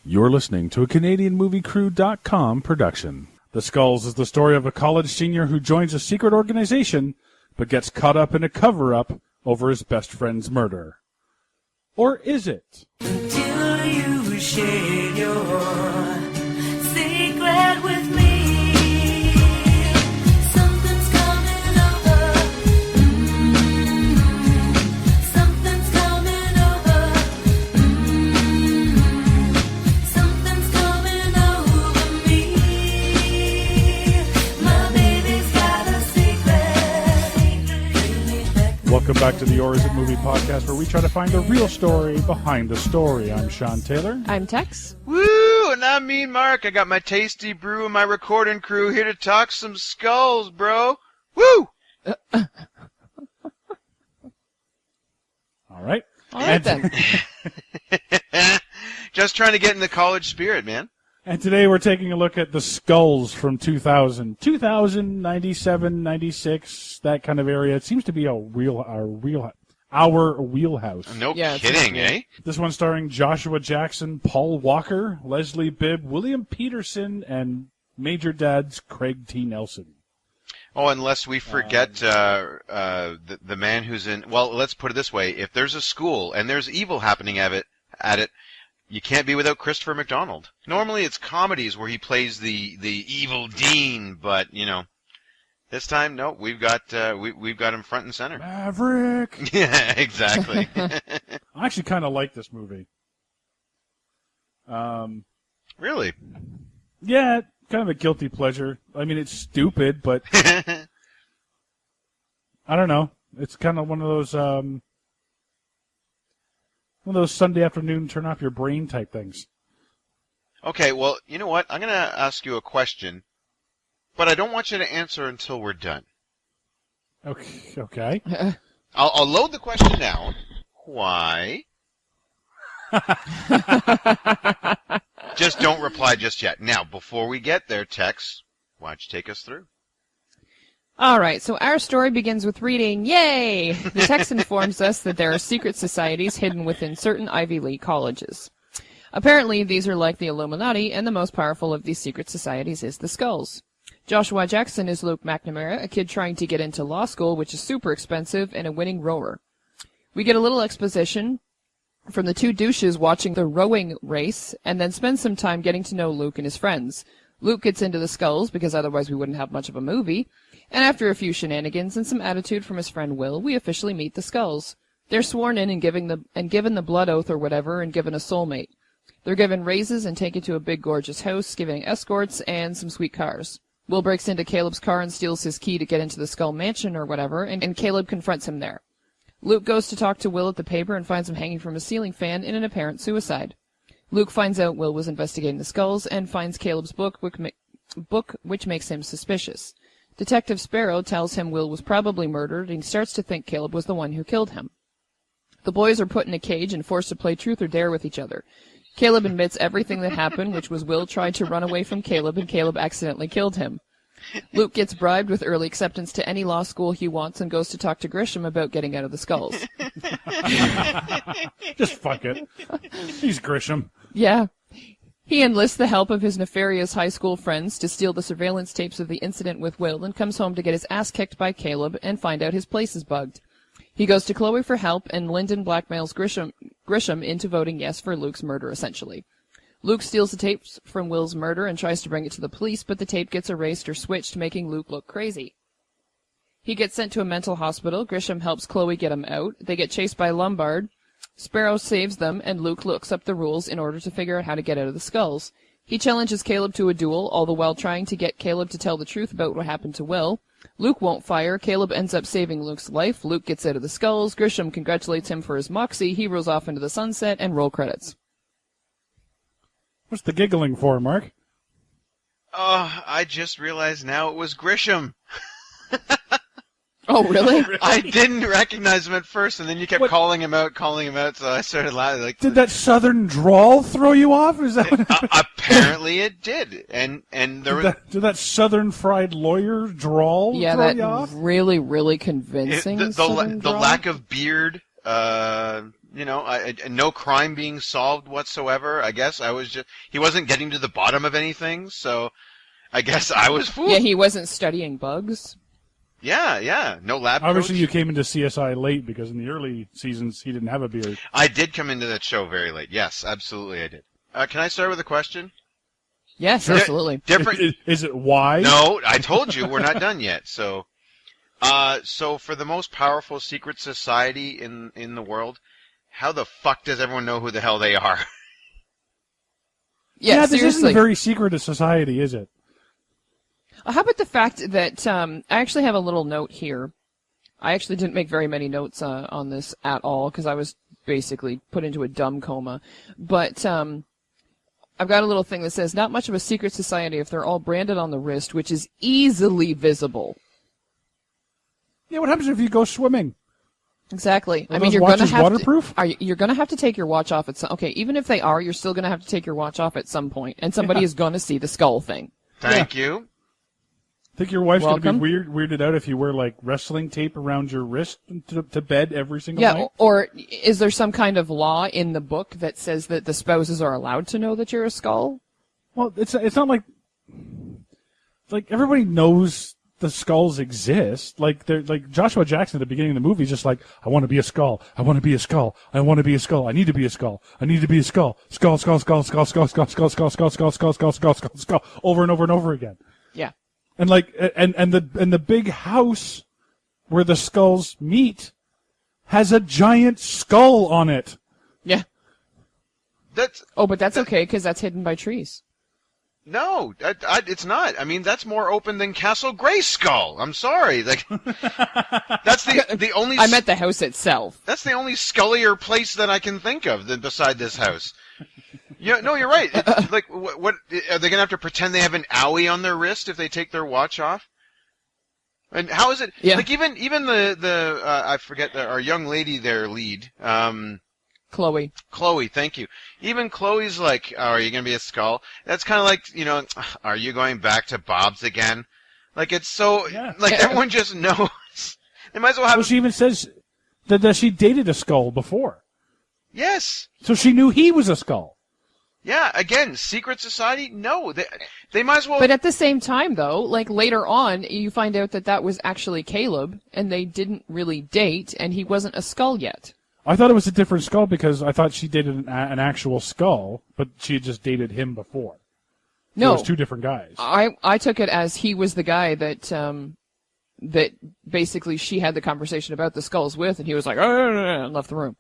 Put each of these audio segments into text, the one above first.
You're listening to a CanadianMovieCrew.com production. The Skulls is the story of a college senior who joins a secret organization but gets caught up in a cover-up over his best friend's murder. Or is it? Until you share your secret with me. Something's coming over. Something's coming over. Something's coming over me. My baby's got a secret. Welcome back to the Or Is It Movie podcast, where we try to find the real story behind the story. I'm Sean Taylor. I'm Tex. Woo! And I'm me, Mark. I got my tasty brew and my recording crew here to talk some skulls, bro. Woo! All right. All right, then. Just trying to get in the college spirit, man. And today we're taking a look at the Skulls from 2000, 97, 96, that kind of area. It seems to be our wheelhouse. No Yeah, it's kidding, interesting. eh? This one starring Joshua Jackson, Paul Walker, Leslie Bibb, William Peterson, and Major Dad's Craig T. Nelson. Oh, unless we forget the man who's in... Well, let's put it this way. If there's a school and there's evil happening at it, you can't be without Christopher McDonald. Normally it's comedies where he plays the evil dean, but, you know, this time, no, we've got him front and center. Maverick! Yeah, exactly. I actually kind of like this movie. Really? Yeah, kind of a guilty pleasure. I mean, it's stupid, but I don't know. It's kind of one of those Sunday afternoon turn off your brain type things. Okay, well, you know what? I'm going to ask you a question, but I don't want you to answer until we're done. Okay. I'll load the question now. Why? Just don't reply just yet. Now, before we get there, Tex, why don't you take us through? All right, so our story begins with reading, yay! The text informs us that there are secret societies hidden within certain Ivy League colleges. Apparently, these are like the Illuminati, and the most powerful of these secret societies is the Skulls. Joshua Jackson is Luke McNamara, a kid trying to get into law school, which is super expensive, and a winning rower. We get a little exposition from the two douches watching the rowing race, and then spend some time getting to know Luke and his friends. Luke gets into the Skulls, because otherwise we wouldn't have much of a movie, and after a few shenanigans and some attitude from his friend Will, we officially meet the Skulls. They're sworn in and given the blood oath or whatever, and given a soulmate. They're given raises and taken to a big gorgeous house, giving escorts and some sweet cars. Will breaks into Caleb's car and steals his key to get into the Skull Mansion or whatever, and Caleb confronts him there. Luke goes to talk to Will at the paper and finds him hanging from a ceiling fan in an apparent suicide. Luke finds out Will was investigating the Skulls and finds Caleb's book, which makes him suspicious. Detective Sparrow tells him Will was probably murdered, and he starts to think Caleb was the one who killed him. The boys are put in a cage and forced to play truth or dare with each other. Caleb admits everything that happened, which was Will tried to run away from Caleb, and Caleb accidentally killed him. Luke gets bribed with early acceptance to any law school he wants and goes to talk to Grisham about getting out of the Skulls. Just fuck it. He's Grisham. Yeah. He enlists the help of his nefarious high school friends to steal the surveillance tapes of the incident with Will and comes home to get his ass kicked by Caleb and find out his place is bugged. He goes to Chloe for help, and Lyndon blackmails Grisham into voting yes for Luke's murder, essentially. Luke steals the tapes from Will's murder and tries to bring it to the police, but the tape gets erased or switched, making Luke look crazy. He gets sent to a mental hospital. Grisham helps Chloe get him out. They get chased by Lombard. Sparrow saves them, and Luke looks up the rules in order to figure out how to get out of the Skulls. He challenges Caleb to a duel, all the while trying to get Caleb to tell the truth about what happened to Will. Luke won't fire. Caleb ends up saving Luke's life. Luke gets out of the Skulls. Grisham congratulates him for his moxie. He rolls off into the sunset, and roll credits. What's the giggling for, Mark? Oh, I just realized now it was Grisham. Oh, really? I didn't recognize him at first, and then you kept calling him out, so I started laughing. Like, did that southern drawl throw you off? Is that apparently it did, and there was did that southern fried lawyer drawl Yeah, throw you that off? really, really convincing. the lack of beard No crime being solved whatsoever. I guess he wasn't getting to the bottom of anything, so I guess I was fooled. Yeah, he wasn't studying bugs. Yeah. No lab Obviously, coach. you came into CSI late because in the early seasons he didn't have a beard. I did come into that show very late. Yes, absolutely I did. Can I start with a question? Yes, absolutely. Different. Is it why? No, I told you we're not done yet. So for the most powerful secret society in the world, how the fuck does everyone know who the hell they are? Yeah, this isn't seriously. a very secretive society, is it? How about the fact that I actually have a little note here. I actually didn't make very many notes on this at all because I was basically put into a dumb coma. But I've got a little thing that says, not much of a secret society if they're all branded on the wrist, which is easily visible. Yeah, what happens if you go swimming? Exactly. Are I mean, those you're going to watches have waterproof? you're going to have to take your watch off at some. Okay, even if they are, you're still going to have to take your watch off at some point, and somebody is going to see the skull thing. Thank you. Think your wife's going to Welcome. be weirded out if you wear like wrestling tape around your wrist to bed every single Yeah, night? or is there some kind of law in the book that says that the spouses are allowed to know that you're a skull? Well, it's not like everybody knows the skulls exist. Like they're like Joshua Jackson at the beginning of the movie is just like, I want to be a skull. I want to be a skull. I want to be a skull. I need to be a skull. I need to be a skull. Skull, skull, skull, skull, skull, skull, skull, skull, skull, skull, skull, skull, skull, skull, skull, over and over and over again. Yeah. And like and the big house where the skulls meet has a giant skull on it. Yeah. That's Oh, but that's okay because that's hidden by trees. no, it's not. I mean, that's more open than Castle Grayskull. I'm sorry. Like, that's the only. I meant the house itself. That's the only scullier place that I can think of beside this house. Yeah, no, you're right. It's like, what are they gonna have to pretend they have an owie on their wrist if they take their watch off? And how is it? Yeah. Like even the I forget our young lady, their lead, Chloe. Chloe. Thank you. Even Chloe's like, oh, are you gonna be a skull? That's kind of like, are you going back to Bob's again? Like it's so like everyone just knows. They might as well have. Well, she even says that she dated a skull before, Yes. so she knew he was a skull. Yeah, again, secret society? No, they might as well. But at the same time, though, like later on, you find out that was actually Caleb, and they didn't really date, and he wasn't a skull yet. I thought it was a different skull because I thought she dated an actual skull, but she had just dated him before. No, It was two different guys. I took it as he was the guy that that basically she had the conversation about the skulls with, and he was like, oh, and left the room.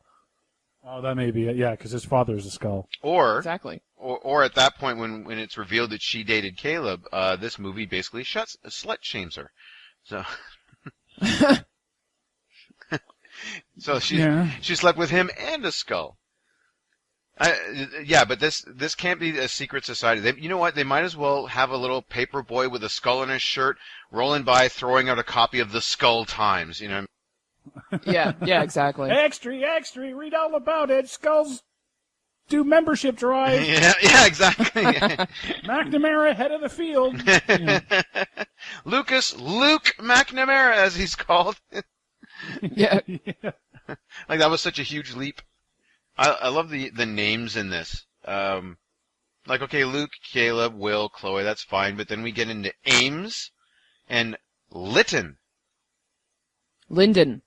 Oh, that may be it. Yeah, because his father's a skull. Exactly. Or at that point when it's revealed that she dated Caleb, this movie basically slut shames her. So so she slept with him and a skull. Yeah, but this can't be a secret society. You know what? They might as well have a little paper boy with a skull on his shirt rolling by, throwing out a copy of the Skull Times. Yeah, exactly. Extra, read all about it. Skulls do membership drive. Yeah, exactly. McNamara head of the field. Luke McNamara, as he's called. Yeah. Like that was such a huge leap. I love the names in this. Like, okay, Luke, Caleb, Will, Chloe, that's fine, but then we get into Ames and Lytton. Lyndon.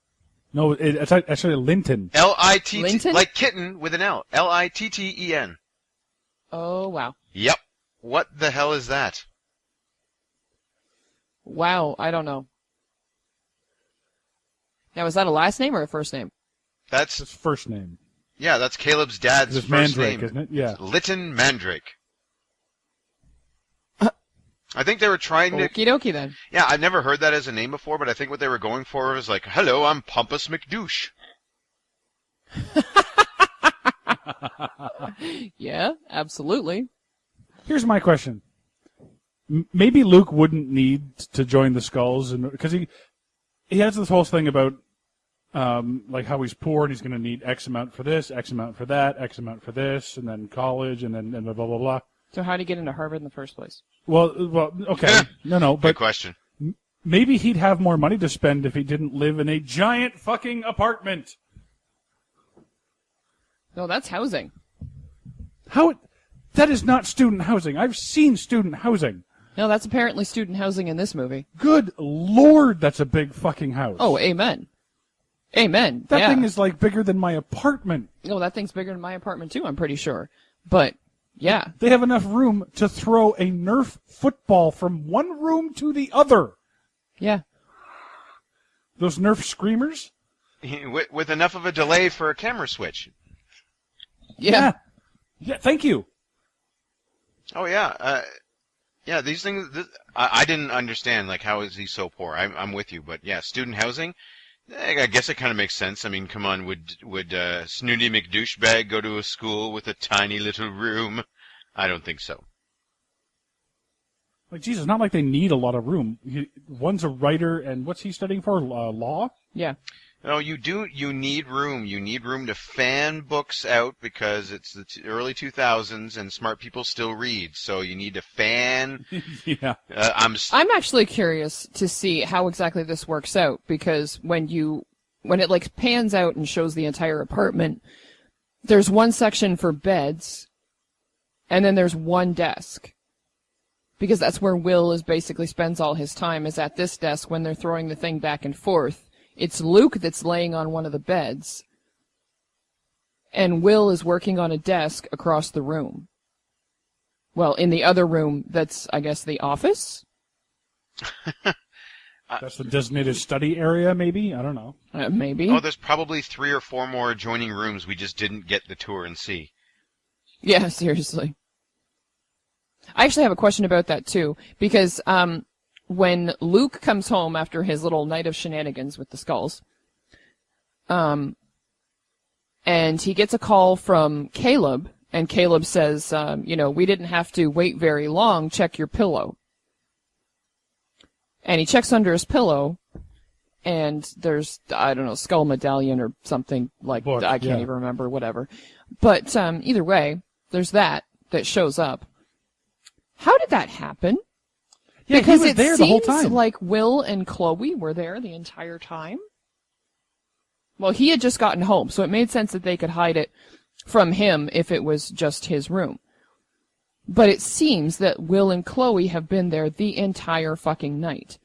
No, it's actually Linton. L-I-T-T, Linton? like kitten with an L. L-I-T-T-E-N. Oh, wow. Yep. What the hell is that? Wow, I don't know. Now, is that a last name or a first name? That's His first name. Yeah, that's Caleb's dad's It's first Mandrake, name. isn't it? Yeah. Lytton Mandrake. I think they were trying to... Okie dokie then. Yeah, I've never heard that as a name before, but I think what they were going for was like, hello, I'm Pompous McDouche. Yeah, absolutely. Here's my question. Maybe Luke wouldn't need to join the Skulls, because he has this whole thing about like how he's poor and he's going to need X amount for this, X amount for that, X amount for this, and then college, and then blah blah blah. So how did he get into Harvard in the first place? Well, okay, no, Good but question. maybe he'd have more money to spend if he didn't live in a giant fucking apartment. No, that's housing. How? That is not student housing. I've seen student housing. No, that's apparently student housing in this movie. Good Lord, that's a big fucking house. Oh, amen. Amen. That yeah. thing is like bigger than my apartment. Oh, that thing's bigger than my apartment too, I'm pretty sure. But, yeah. They have enough room to throw a Nerf football from one room to the other. Yeah. Those Nerf screamers? With enough of a delay for a camera switch. Yeah. Yeah, thank you. Oh yeah, yeah. These things, I didn't understand. Like, how is he so poor? I'm with you, but yeah, student housing. I guess it kind of makes sense. I mean, come on, would Snooty McDouchebag go to a school with a tiny little room? I don't think so. Like, Jesus, not like they need a lot of room. One's a writer, and what's he studying for? Law? Yeah. No, you do. You need room. You need room to fan books out because it's the early 2000s and smart people still read. So you need to fan. Yeah. I'm actually curious to see how exactly this works out, because when it like pans out and shows the entire apartment, there's one section for beds, and then there's one desk. Because that's where Will basically spends all his time, is at this desk when they're throwing the thing back and forth. It's Luke that's laying on one of the beds, and Will is working on a desk across the room. Well, in the other room, that's, I guess, the office? That's the designated study area, maybe? I don't know. Maybe. Oh, there's probably 3 or 4 more adjoining rooms we just didn't get the tour and see. Yeah, seriously. I actually have a question about that, too, because when Luke comes home after his little night of shenanigans with the skulls, and he gets a call from Caleb, and Caleb says, we didn't have to wait very long, check your pillow. And he checks under his pillow, and there's, I don't know, skull medallion or something like Book, that. I can't yeah. even remember, whatever. But either way, there's that shows up. How did that happen? Yeah, because he was it there seems the whole time. like Will and Chloe were there the entire time. Well, he had just gotten home, so it made sense that they could hide it from him if it was just his room. But it seems that Will and Chloe have been there the entire fucking night.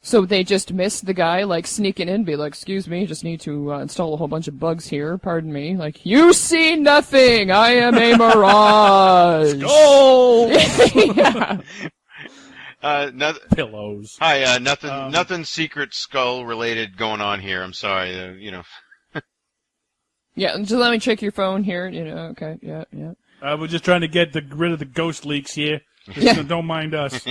So they just missed the guy, like, sneaking in, be like, excuse me, just need to install a whole bunch of bugs here, pardon me. Like, you see nothing, I am a mirage. Oh! Yeah. Pillows. Hi, nothing secret skull related going on here. I'm sorry, Yeah, just let me check your phone here, okay, yeah. We're just trying to get rid of the ghost leaks here. Yeah. Don't mind us.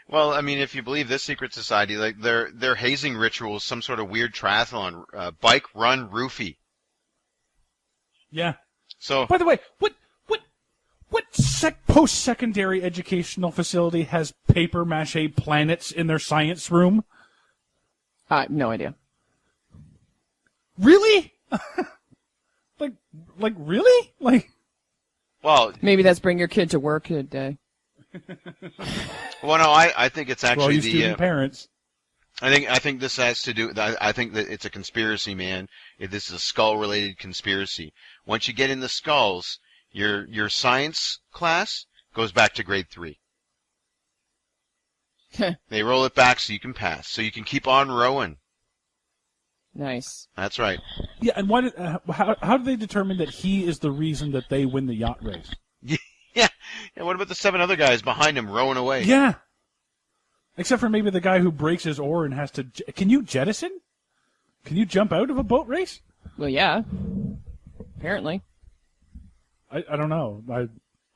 Well, I mean, if you believe this secret society, like their hazing ritual is some sort of weird triathlon, bike run roofie. Yeah. So, By the way, what post-secondary educational facility has paper mache planets in their science room? No idea. Really? like really? Like, well, Maybe that's bring your kid to work a day. well, no, I think it's for all actually you student parents. I think this has to do. I think that it's a conspiracy, man. This is a skull-related conspiracy. Once you get in the skulls, your science class goes back to grade 3. They roll it back so you can pass, so you can keep on rowing. Nice. That's right. Yeah, and why? How do they determine that he is the reason that they win the yacht race? Yeah. What about the 7 other guys behind him rowing away? Yeah. Except for maybe the guy who breaks his oar and has to. Can you jettison? Can you jump out of a boat race? Well, yeah. Apparently. I don't know.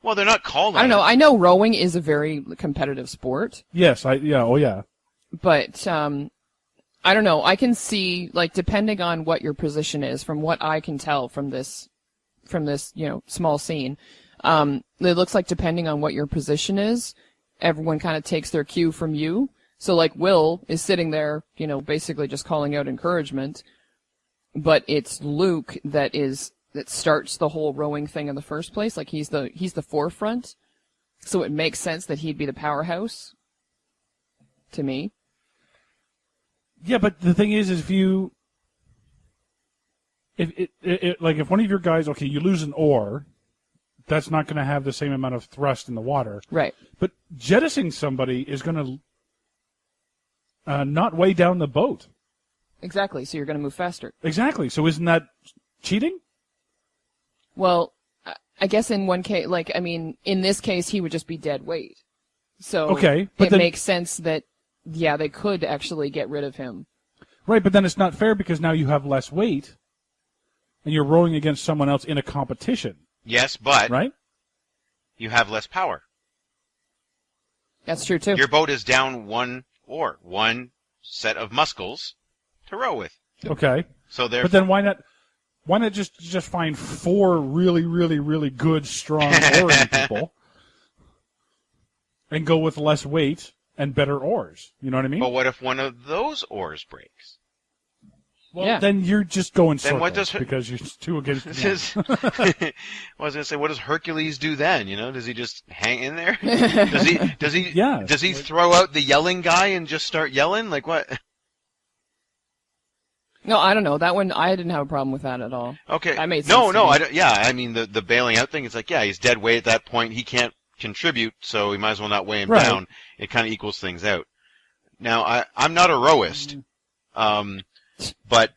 Well, they're not called. I don't know. I know rowing is a very competitive sport, Yes. Yeah. Oh yeah. but I don't know. I can see, like, depending on what your position is, from what I can tell from this, small scene, it looks like depending on what your position is, everyone kind of takes their cue from you. So, like, Will is sitting there, basically just calling out encouragement, but it's Luke that starts the whole rowing thing in the first place. Like, he's the forefront, so it makes sense that he'd be the powerhouse. To me. Yeah, but the thing is if you if one of your guys, okay, you lose an oar, that's not going to have the same amount of thrust in the water. Right. But jettisoning somebody is going to not weigh down the boat. Exactly. So you're going to move faster. Exactly. So isn't that cheating? Well, I guess in one case, in this case, he would just be dead weight. So Okay, but it then- makes sense that, yeah, they could actually get rid of him. Right, but then it's not fair because now you have less weight, and you're rowing against someone else in a competition, Yes, but right? you have less power. That's true, too. Your boat is down one oar, one set of muscles to row with. Okay, So but therefore, then why not just find 4 really, really, really good, strong oaring people, and go with less weight and better oars? You know what I mean? but what if one of those oars breaks? Well, yeah. then you're just going Then circles what does- because you're 2 against 1. I was going to say, what does Hercules do then? Does he just hang in there? Does he Yeah. Does he throw out the yelling guy and just start yelling? Like what? No, I don't know. That one, I didn't have a problem with that at all. Okay. That made no, sense no, to me. I don't, yeah. I mean, the bailing out thing. It's like, yeah, he's dead weight at that point. He can't contribute, so we might as well not weigh him Right. down. It kind of equals things out. Now, I'm not a rowist, but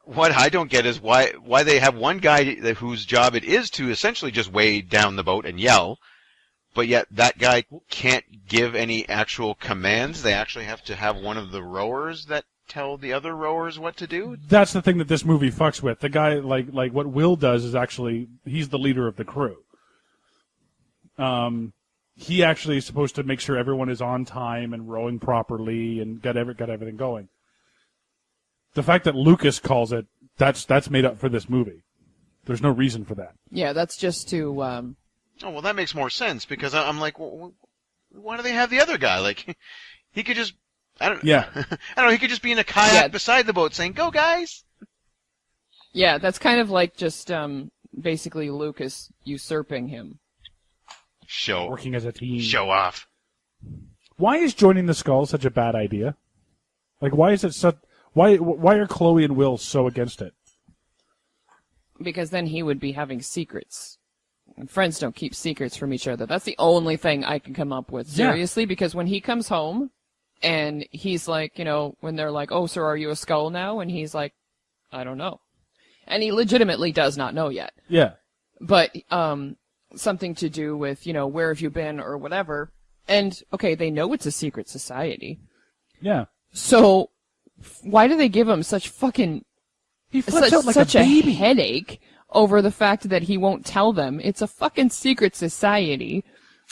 what I don't get is why they have one guy whose job it is to essentially just weigh down the boat and yell, but yet that guy can't give any actual commands. They actually have to have one of the rowers that tell the other rowers what to do. That's the thing that this movie fucks with. The guy, like what Will does is actually, he's the leader of the crew. He actually is supposed to make sure everyone is on time and rowing properly and got everything going. The fact that Lucas calls it, that's made up for this movie. There's no reason for that. Yeah, that's just to, Oh, well, that makes more sense because I'm like, well, why do they have the other guy? Like, he could just, I don't Yeah. I don't know, he could just be in a kayak Yeah. beside the boat saying, "Go, guys!" yeah, that's kind of like just, basically Lucas usurping him. Show Working as a team. off. Why is joining the Skull such a bad idea? Like, why is it such? Why are Chloe and Will so against it? Because then he would be having secrets. And friends don't keep secrets from each other. That's the only thing I can come up with. Yeah. Seriously, because when he comes home and he's like, when they're like, "Oh, sir, are you a skull now?" And he's like, "I don't know." And he legitimately does not know yet. Yeah. But something to do with, where have you been or whatever. And okay, they know it's a secret society. Yeah. So why do they give him such fucking He flips out like such a baby. headache over the fact that he won't tell them? It's a fucking secret society.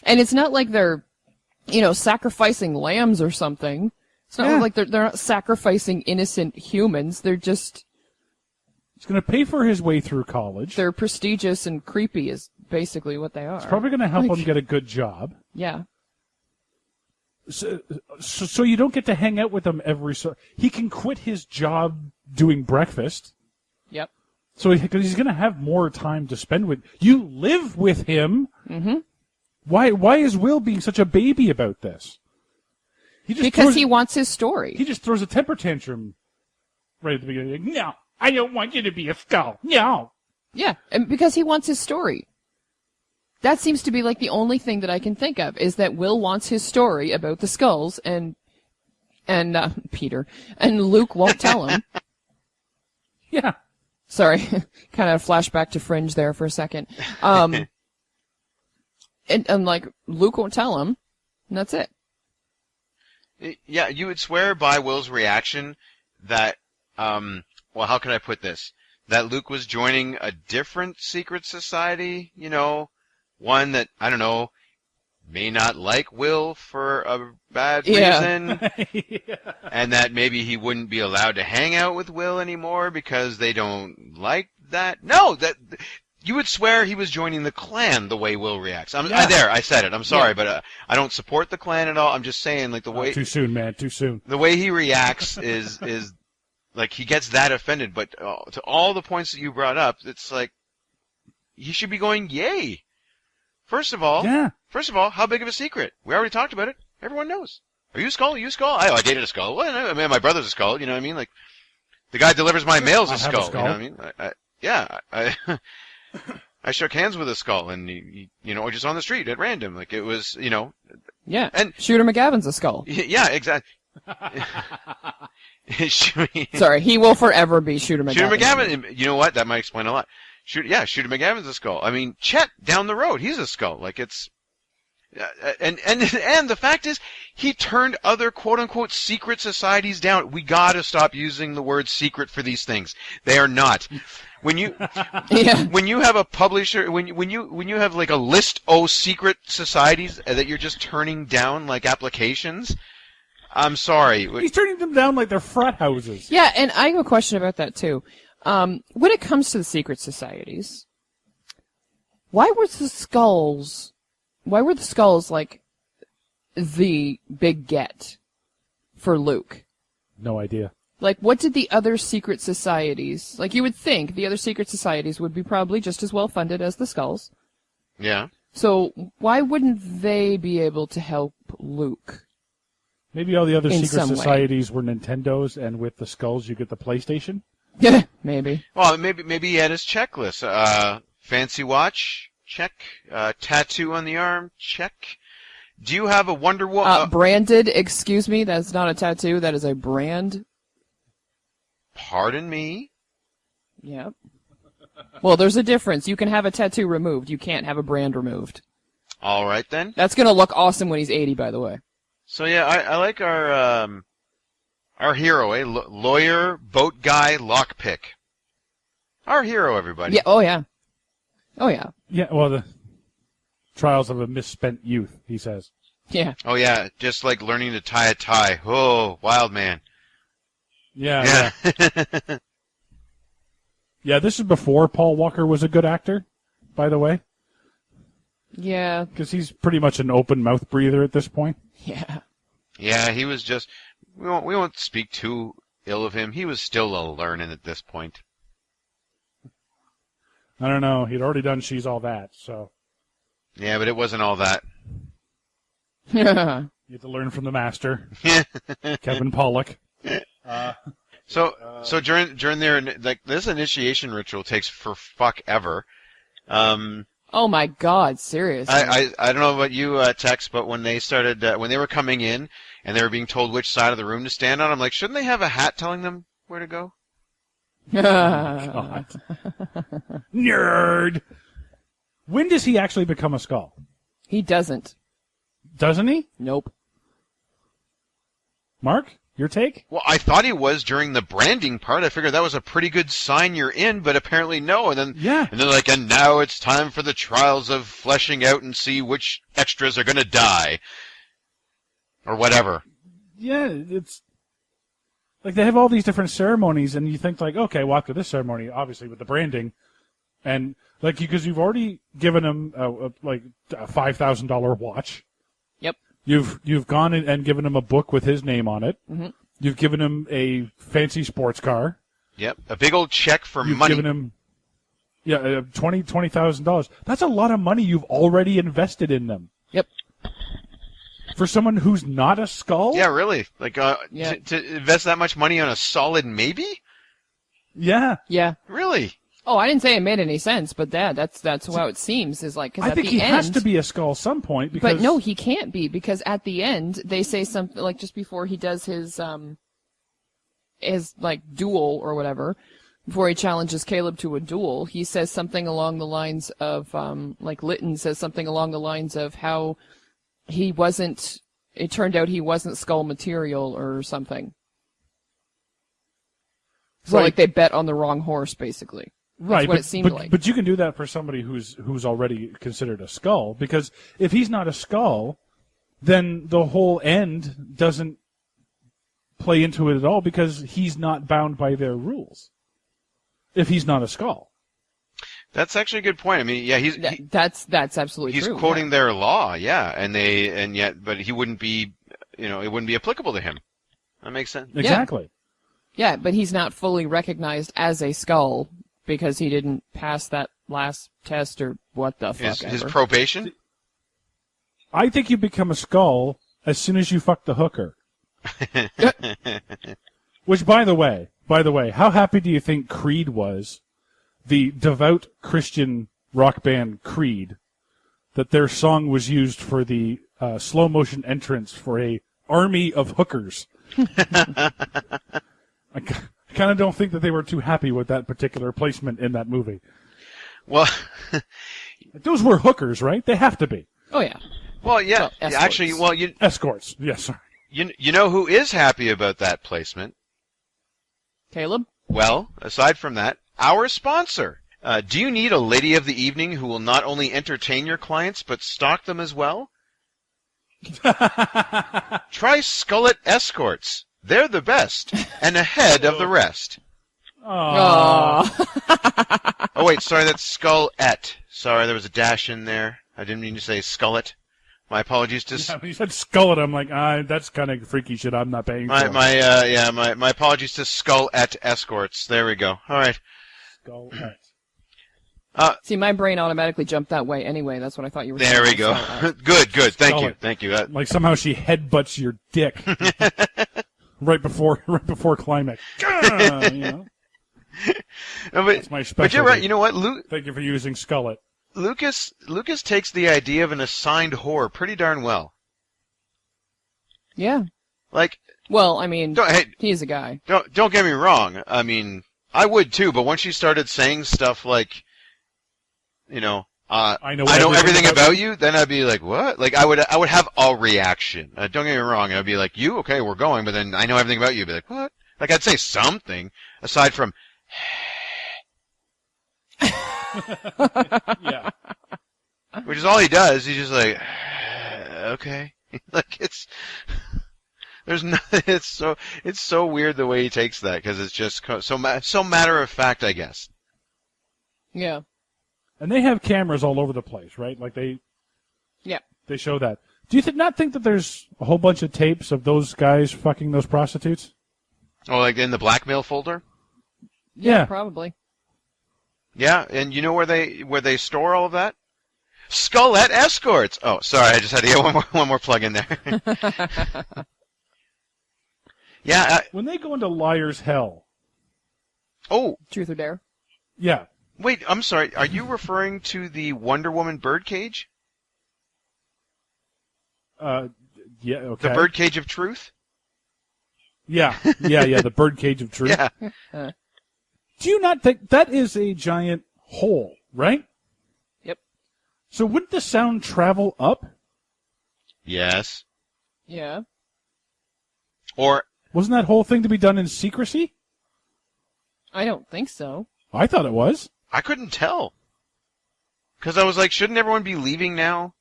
And it's not like they're, sacrificing lambs or something. It's not Yeah. like they're not sacrificing innocent humans. They're just, He's going to pay for his way through college. they're prestigious and creepy is basically what they are. It's probably going to help Like- him get a good job. Yeah. So you don't get to hang out with him he can quit his job doing breakfast. Yep. So because he's going to have more time to spend with you. Live with him. Mm-hmm. Why is Will being such a baby about this? Because he wants his story. he just throws a temper tantrum right at the beginning. Like, no, I don't want you to be a skull. No. Yeah, and because he wants his story. That seems to be like the only thing that I can think of is that Will wants his story about the skulls and Peter and Luke won't tell him. Yeah. Sorry, kind of flashback to Fringe there for a second. And like Luke won't tell him, and that's it. Yeah, you would swear by Will's reaction that, well, how can I put this? That Luke was joining a different secret society, one that, I don't know, may not like Will for a bad reason, and that maybe he wouldn't be allowed to hang out with Will anymore because they don't like that. No, that you would swear he was joining the Klan the way Will reacts. I said it. I'm sorry, but I don't support the Klan at all. I'm just saying, like the way Too soon, man. Too soon. the way he reacts is like he gets that offended. But to all the points that you brought up, it's like he should be going, "Yay!" First of all, how big of a secret? We already talked about it. Everyone knows. Are you a skull? Are you a skull? I dated a skull. Well, I mean, my brother's a skull. You know what I mean? Like, The guy delivers my mail's I a have a skull. You know skull. what I mean? I I shook hands with a skull, and he, just on the street at random, like it was, Yeah. And- Shooter McGavin's a skull. yeah, exactly. Sorry, he will forever be Shooter McGavin. Shooter McGavin, you know what? That might explain a lot. Shooter McGavin's a skull. I mean, Chet down the road, he's a skull. Like it's, and the fact is, he turned other quote unquote secret societies down. We gotta stop using the word secret for these things. They are not. When you Yeah. when you have a publisher, when you have like a list of secret societies that you're just turning down like applications, I'm sorry. He's turning them down like they're frat houses. Yeah, and I have a question about that too. When it comes to the secret societies, why were the skulls like the big get for Luke? No idea. Like, what did the other secret societies, like you would think the other secret societies would be probably just as well funded as the skulls. Yeah. So why wouldn't they be able to help Luke? Maybe all the other In secret some way. societies were Nintendos, and with the skulls you get the PlayStation? Maybe. Well, maybe he had his checklist. Fancy watch? Check. Tattoo on the arm? Check. Do you have a Wonder Woman? Branded, excuse me, that's not a tattoo, that is a brand. Pardon me? Yep. Well, there's a difference. You can have a tattoo removed. You can't have a brand removed. All right then. That's gonna look awesome when he's 80, by the way. So yeah, I like our hero, lawyer, boat guy, lockpick. Our hero, everybody. Yeah. Oh yeah. Oh yeah. Yeah, well, the trials of a misspent youth, he says. Yeah. Oh yeah, just like learning to tie a tie. Oh, wild man. Yeah. Yeah. Yeah, this is before Paul Walker was a good actor, by the way, Yeah. because he's pretty much an open mouth breather at this point. Yeah. Yeah, he was just. We won't speak too ill of him. He was still a learning at this point. I don't know. He'd already done She's All That, so Yeah, but it wasn't all that. you have to learn from the master, Kevin Pollak. So during their like this initiation ritual takes for fuck ever. Oh my God! Seriously. I don't know about you, Tex, but when they started when they were coming in and they were being told which side of the room to stand on, I'm like, shouldn't they have a hat telling them where to go? God. Nerd! When does he actually become a skull? He doesn't. Doesn't he? Nope. Mark, your take? Well, I thought he was during the branding part. I figured that was a pretty good sign you're in, but apparently no. And then and they're like, and now it's time for the trials of fleshing out and see which extras are going to die, or whatever. Yeah, it's like they have all these different ceremonies, and you think like, okay, well after this ceremony, obviously with the branding, and like because you've already given him like a $5,000 watch. Yep. You've gone and given him a book with his name on it. Mm-hmm. You've given him a fancy sports car. Yep, a big old check for You've money. given him $20,000. That's a lot of money you've already invested in them. Yep. For someone who's not a skull? Yeah, really. Like Yeah. to invest that much money on a solid maybe? Yeah. Yeah. Really? Oh, I didn't say it made any sense, but that's how it seems. Is like, 'cause I at think the he end, has to be a skull some point because But no, he can't be, because at the end they say something like just before he does his like duel or whatever, before he challenges Caleb to a duel, he says something along the lines of like Lytton says something along the lines of how he wasn't. It turned out he wasn't skull material or something. So Right. like they bet on the wrong horse, basically. That's right, what but, it seemed but, like. but you can do that for somebody who's already considered a skull, because if he's not a skull, then the whole end doesn't play into it at all because he's not bound by their rules. If he's not a skull. That's actually a good point. I mean, yeah, That's absolutely he's true. quoting yeah. their law, yeah, but he wouldn't be, it wouldn't be applicable to him. That makes sense. Exactly. Yeah, but he's not fully recognized as a skull because he didn't pass that last test or what the fuck His ever. probation? I think you become a skull as soon as you fuck the hooker. Which, by the way, By the way, how happy do you think Creed was, the devout Christian rock band Creed, that their song was used for the slow motion entrance for a army of hookers? I kind of don't think that they were too happy with that particular placement in that movie. Well, Those were hookers, right? They have to be. Oh yeah. well, yeah. Well, escorts. Actually, well, Escorts. Yes, sorry. you know who is happy about that placement? Caleb? Well, aside from that, our sponsor. Do you need a lady of the evening who will not only entertain your clients but stalk them as well? Try Skullet Escorts. They're the best and ahead of the rest. Aww. Oh wait, sorry, that's Skullet. Sorry, there was a dash in there. I didn't mean to say Skullet. My apologies to Yeah, when you said skull it, I'm like, that's kind of freaky shit. I'm not paying for. my apologies to Skullet Escorts. There we go. All right. Skull. See, my brain automatically jumped that way anyway. That's what I thought you were saying. There we go. Good. Skullet. Thank you. Like somehow she headbutts your dick right before climax. You know? No, That's my specialty. but you're right. You know what, Thank you for using Skullet. Lucas takes the idea of an assigned whore pretty darn well. Yeah. Like, Well, I mean, hey, he's a guy. don't get me wrong. I mean, I would too. But once she started saying stuff like, you know, I know everything about you, then I'd be like, what? Like, I would have a reaction. Don't get me wrong. I'd be like, you okay? We're going. But then I know everything about you. I'd be like, what? Like, I'd say something aside from. Yeah. Which is all he does. He's just like, okay. Like it's so weird the way he takes that because it's just so matter of fact, I guess. Yeah. And they have cameras all over the place, right? Like they show that. Do you not think that there's a whole bunch of tapes of those guys fucking those prostitutes? Oh, like in the blackmail folder? Yeah. Probably. Yeah, and you know where they store all of that? Skullet Escorts. Oh, sorry, I just had to get one more plug in there. Yeah. When they go into Liar's Hell. Oh, Truth or Dare? Yeah. wait, I'm sorry. Are you referring to the Wonder Woman birdcage? Yeah, okay. The birdcage of truth? Yeah, the birdcage of truth. Yeah. Do you not think that is a giant hole, right? Yep. So wouldn't the sound travel up? Yes. Yeah. Or Wasn't that whole thing to be done in secrecy? I don't think so. I thought it was. I couldn't tell. Because I was like, shouldn't everyone be leaving now?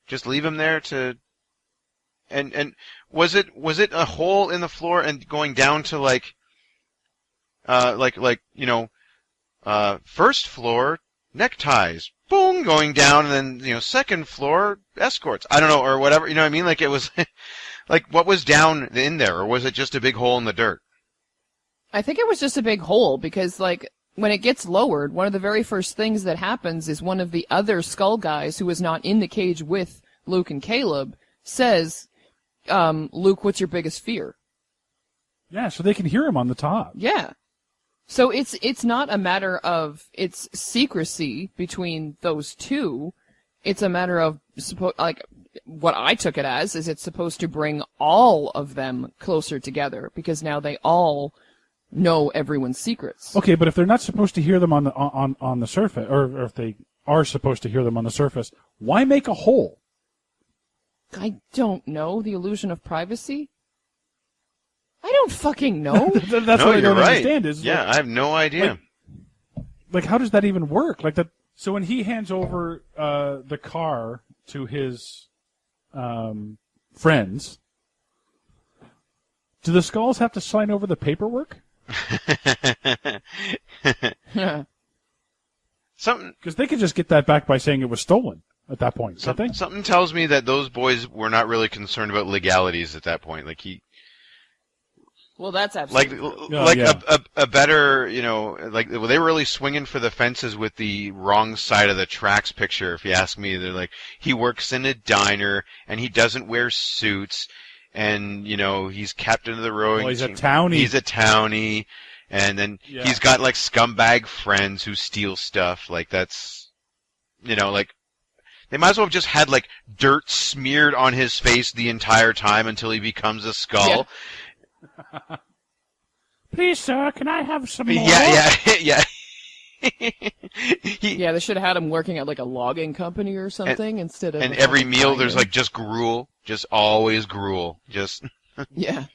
Just leave them there to... And was it a hole in the floor and going down to like first floor neckties, boom, going down, and then second floor escorts. I don't know, or whatever. You know what I mean? Like it was like what was down in there, or was it just a big hole in the dirt? I think it was just a big hole because, like, when it gets lowered, one of the very first things that happens is one of the other skull guys who was not in the cage with Luke and Caleb says, Luke, what's your biggest fear? Yeah, so they can hear him on the top. Yeah. So it's not a matter of it's secrecy between those two. It's a matter of what I took it as is it's supposed to bring all of them closer together because now they all know everyone's secrets. Okay, but if they're not supposed to hear them on the surface, or if they are supposed to hear them on the surface, why make a hole? I don't know. The illusion of privacy? I don't fucking know. That's No, what I you're don't right. understand. Is Yeah, I have no idea. like how does that even work? Like that. So when he hands over the car to his friends, do the skulls have to sign over the paperwork? Something Because they could just get that back by saying it was stolen at that point, can't they? something tells me that those boys were not really concerned about legalities at that point. Like Well, that's like absolutely a better, like they were really swinging for the fences with the wrong side of the tracks picture. If you ask me, they're like, he works in a diner and he doesn't wear suits and he's captain of the rowing Well, he's a team. townie. He's a townie, and then he's got like scumbag friends who steal stuff. Like that's, like they might as well have just had like dirt smeared on his face the entire time until he becomes a skull. Yeah. Please, sir, can I have some more? Yeah. Yeah, they should have had him working at like a logging company or something instead of. And a every fucking meal grinder. there's like just gruel, just always gruel, just. Yeah.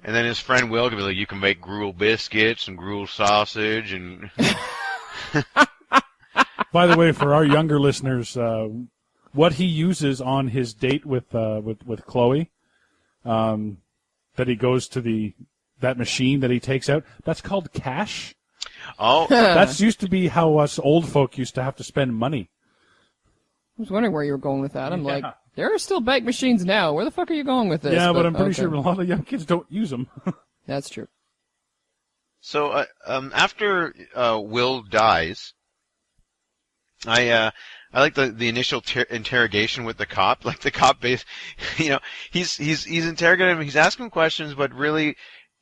And then his friend Will could be like, you can make gruel biscuits and gruel sausage and. By the way, for our younger listeners, what he uses on his date with Chloe, that he goes to that machine that he takes out, that's called cash. Oh, That's used to be how us old folk used to have to spend money. I was wondering where you were going with that. I'm Yeah. like, there are still bank machines now. Where the fuck are you going with this? Yeah, but I'm pretty okay. sure a lot of young kids don't use them. That's true. so after Will dies, I like the initial interrogation with the cop. Like the cop he's interrogating him, he's asking questions, but really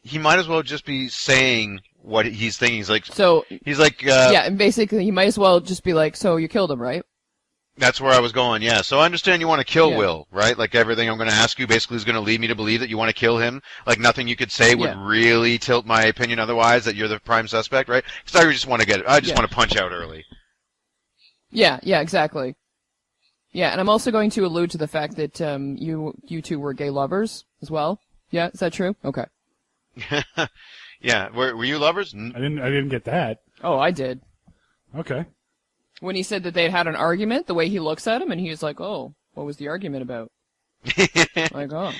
he might as well just be saying what he's thinking. He's like, Yeah, and basically, he might as well just be like, so you killed him, right? that's where I was going. Yeah. So I understand you want to kill Yeah. Will, right? Like everything I'm going to ask you basically is going to lead me to believe that you want to kill him. Like nothing you could say would Yeah. really tilt my opinion otherwise that you're the prime suspect, right? Because I just want to want to punch out early. Yeah, exactly. Yeah, and I'm also going to allude to the fact that you two were gay lovers as well. Yeah, is that true? Okay. Yeah. Were you lovers? I didn't get that. Oh, I did. Okay. When he said that they'd had an argument, the way he looks at him, and he's like, oh, what was the argument about? Like, oh,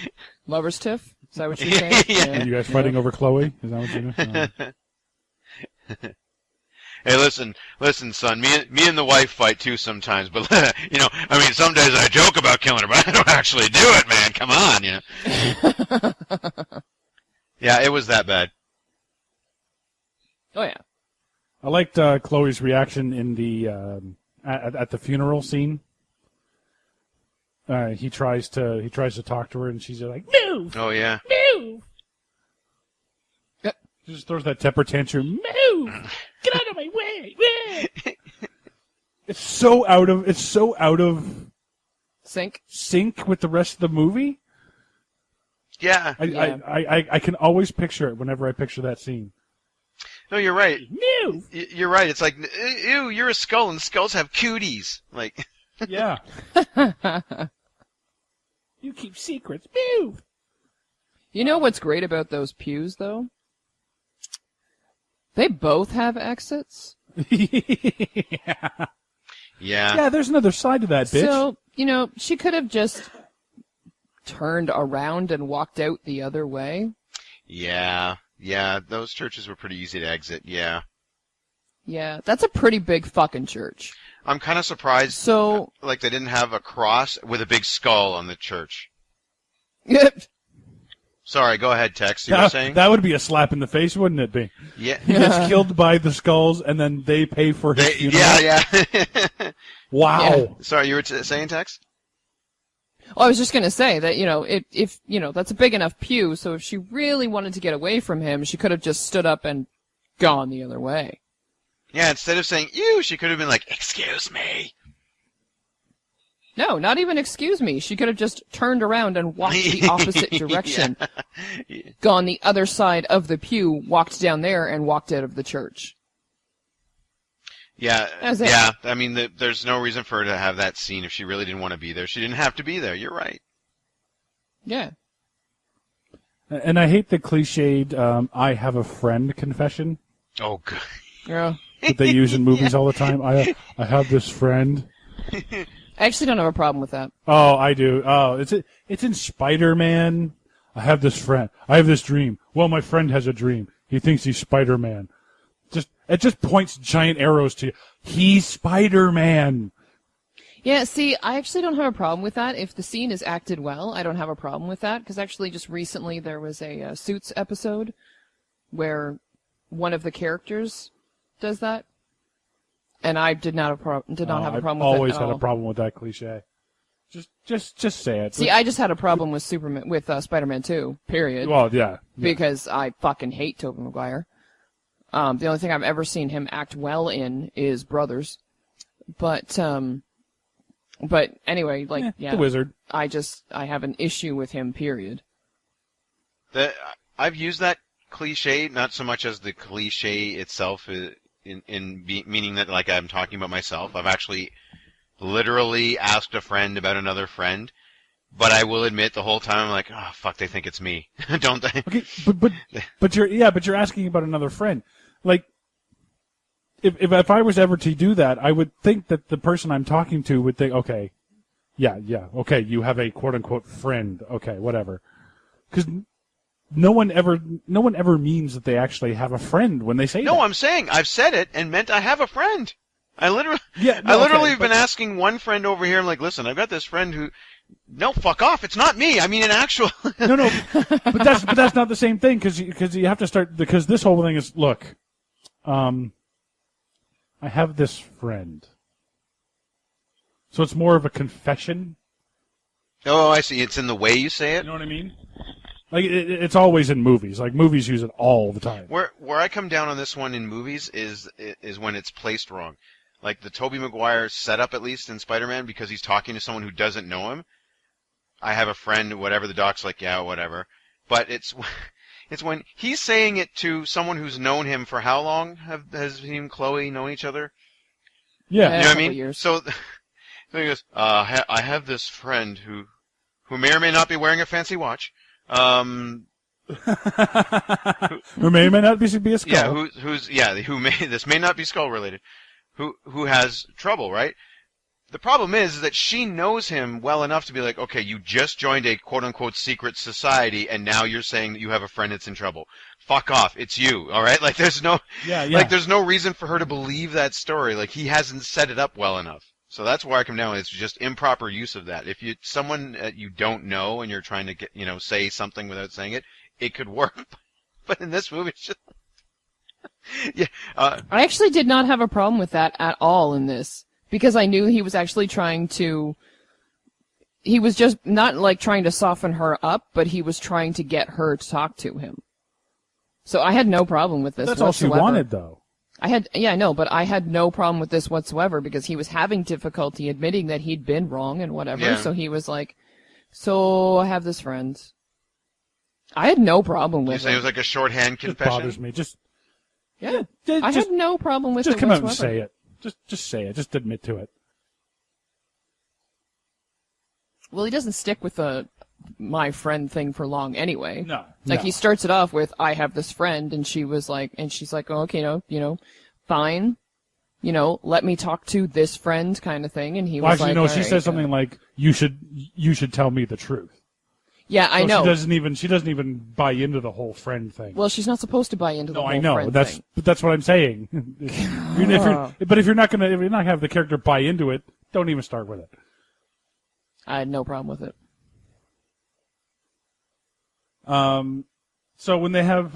lovers tiff? Is that what you're saying? Yeah. Are you guys fighting over Chloe? Is that what you're doing? Hey, listen, son. Me and the wife fight too sometimes, but some days I joke about killing her, but I don't actually do it, man. Come on, Yeah, it was that bad. Oh, yeah. I liked Chloe's reaction in the at the funeral scene. He tries to talk to her, and she's like, "Move, Oh yeah. move." She just throws that temper tantrum. Move! Get out of my way! It's so out of Sync? with the rest of the movie. Yeah. I can always picture it whenever I picture that scene. No, you're right. Move! You're right. It's like, ew, you're a skull, and skulls have cuties. Like, Yeah. You keep secrets. Move! You know what's great about those pews, though? They both have exits. Yeah. yeah. Yeah, there's another side to that, bitch. So, she could have just turned around and walked out the other way. Yeah. Yeah. Those churches were pretty easy to exit. Yeah. Yeah, that's a pretty big fucking church. I'm kind of surprised. So, Like they didn't have a cross with a big skull on the church. Sorry, go ahead, Tex. You were saying? That would be a slap in the face, wouldn't it be? Yeah. He gets killed by the skulls, and then they pay for his funeral. Yeah. Wow. Yeah. Sorry, you were saying, Tex? I was just gonna say that, if that's a big enough pew, so if she really wanted to get away from him, she could have just stood up and gone the other way. Yeah, instead of saying, ew, she could have been like, excuse me. No, not even excuse me. She could have just turned around and walked the opposite direction. Yeah. Gone the other side of the pew, walked down there, and walked out of the church. Yeah, That's it. yeah. I mean, there's no reason for her to have that scene if she really didn't want to be there. She didn't have to be there. You're right. Yeah. And I hate the cliched I have a friend confession Oh, good. Yeah. that they use in movies all the time. I have this friend. I actually don't have a problem with that. Oh, I do. Oh, it's in Spider-Man. I have this friend. I have this dream. Well, my friend has a dream. He thinks he's Spider-Man. It just points giant arrows to you. He's Spider-Man. Yeah, see, I actually don't have a problem with that. If the scene is acted well, I don't have a problem with that. Because actually, just recently, there was a Suits episode where one of the characters does that. And I did not have a problem with it I've at always had all. a problem with that cliche. Just say it. See, I just had a problem with Spider-Man 2, period. Well, yeah. Because I fucking hate Tobey Maguire. The only thing I've ever seen him act well in is Brothers. But anyway, like, The Wizard. I have an issue with him, period. I've used that cliche, not so much as the cliche itself, meaning that, like, I'm talking about myself. I've actually literally asked a friend about another friend, but I will admit the whole time I'm like, oh fuck, they think it's me, don't they? Okay, but you're asking about another friend. Like, if I was ever to do that, I would think that the person I'm talking to would think, okay, okay, you have a quote unquote friend, okay, whatever, because no one ever means that they actually have a friend when they say that. No, I'm saying I've said it and meant I have a friend. I literally have been asking one friend over here. I'm like, listen, I've got this friend who. No, fuck off! It's not me. I mean, an actual. No, but that's not the same thing because you have to start because this whole thing is look. I have this friend, so it's more of a confession. Oh, I see. It's in the way you say it. You know what I mean? Like it's always in movies. Like movies use it all the time. Where I come down on this one in movies is when it's placed wrong. Like the Tobey Maguire setup, at least in Spider-Man, because he's talking to someone who doesn't know him. I have a friend, whatever. The doc's like, yeah, whatever. But it's when he's saying it to someone who's known him for how long? Has he and Chloe known each other? Yeah, You know what I mean? Years. So he goes, I have this friend who may or may not be wearing a fancy watch. Who may or may not be a skull. This may not be skull related. Who has trouble, right? The problem is that she knows him well enough to be like, okay, you just joined a quote-unquote secret society, and now you're saying that you have a friend that's in trouble. Fuck off, it's you, all right? Like, there's no, like, there's no reason for her to believe that story. Like, he hasn't set it up well enough. So that's where I come down. It's just improper use of that. If someone you don't know and you're trying to say something without saying it, it could work. But in this movie, it's just. Yeah. I actually did not have a problem with that at all in this because I knew he was actually trying to. He was just not like trying to soften her up, but he was trying to get her to talk to him. So I had no problem with this. That's whatsoever. all she wanted, though. I know, but I had no problem with this whatsoever because he was having difficulty admitting that he'd been wrong and whatever. Yeah. So he was like, "So I have this friend." I had no problem You with say it was it. like a shorthand It confession? bothers me. Yeah, Just I had no problem with it come out whatsoever. and say it. Just say it. Just admit to it. Well, he doesn't stick with the my friend thing for long anyway. No. Like no. he starts it off with I have this friend and she's like, oh, okay, fine. Let me talk to this friend kind of thing. And he Well, was actually, like, no. She says something like, "You should tell me the truth." Yeah, I So know. She doesn't even buy into the whole friend thing. Well, she's not supposed to buy into the no, whole I know. friend That's thing. but that's what I'm saying. But if you're not have the character buy into it, don't even start with it. I had no problem with it. So when they have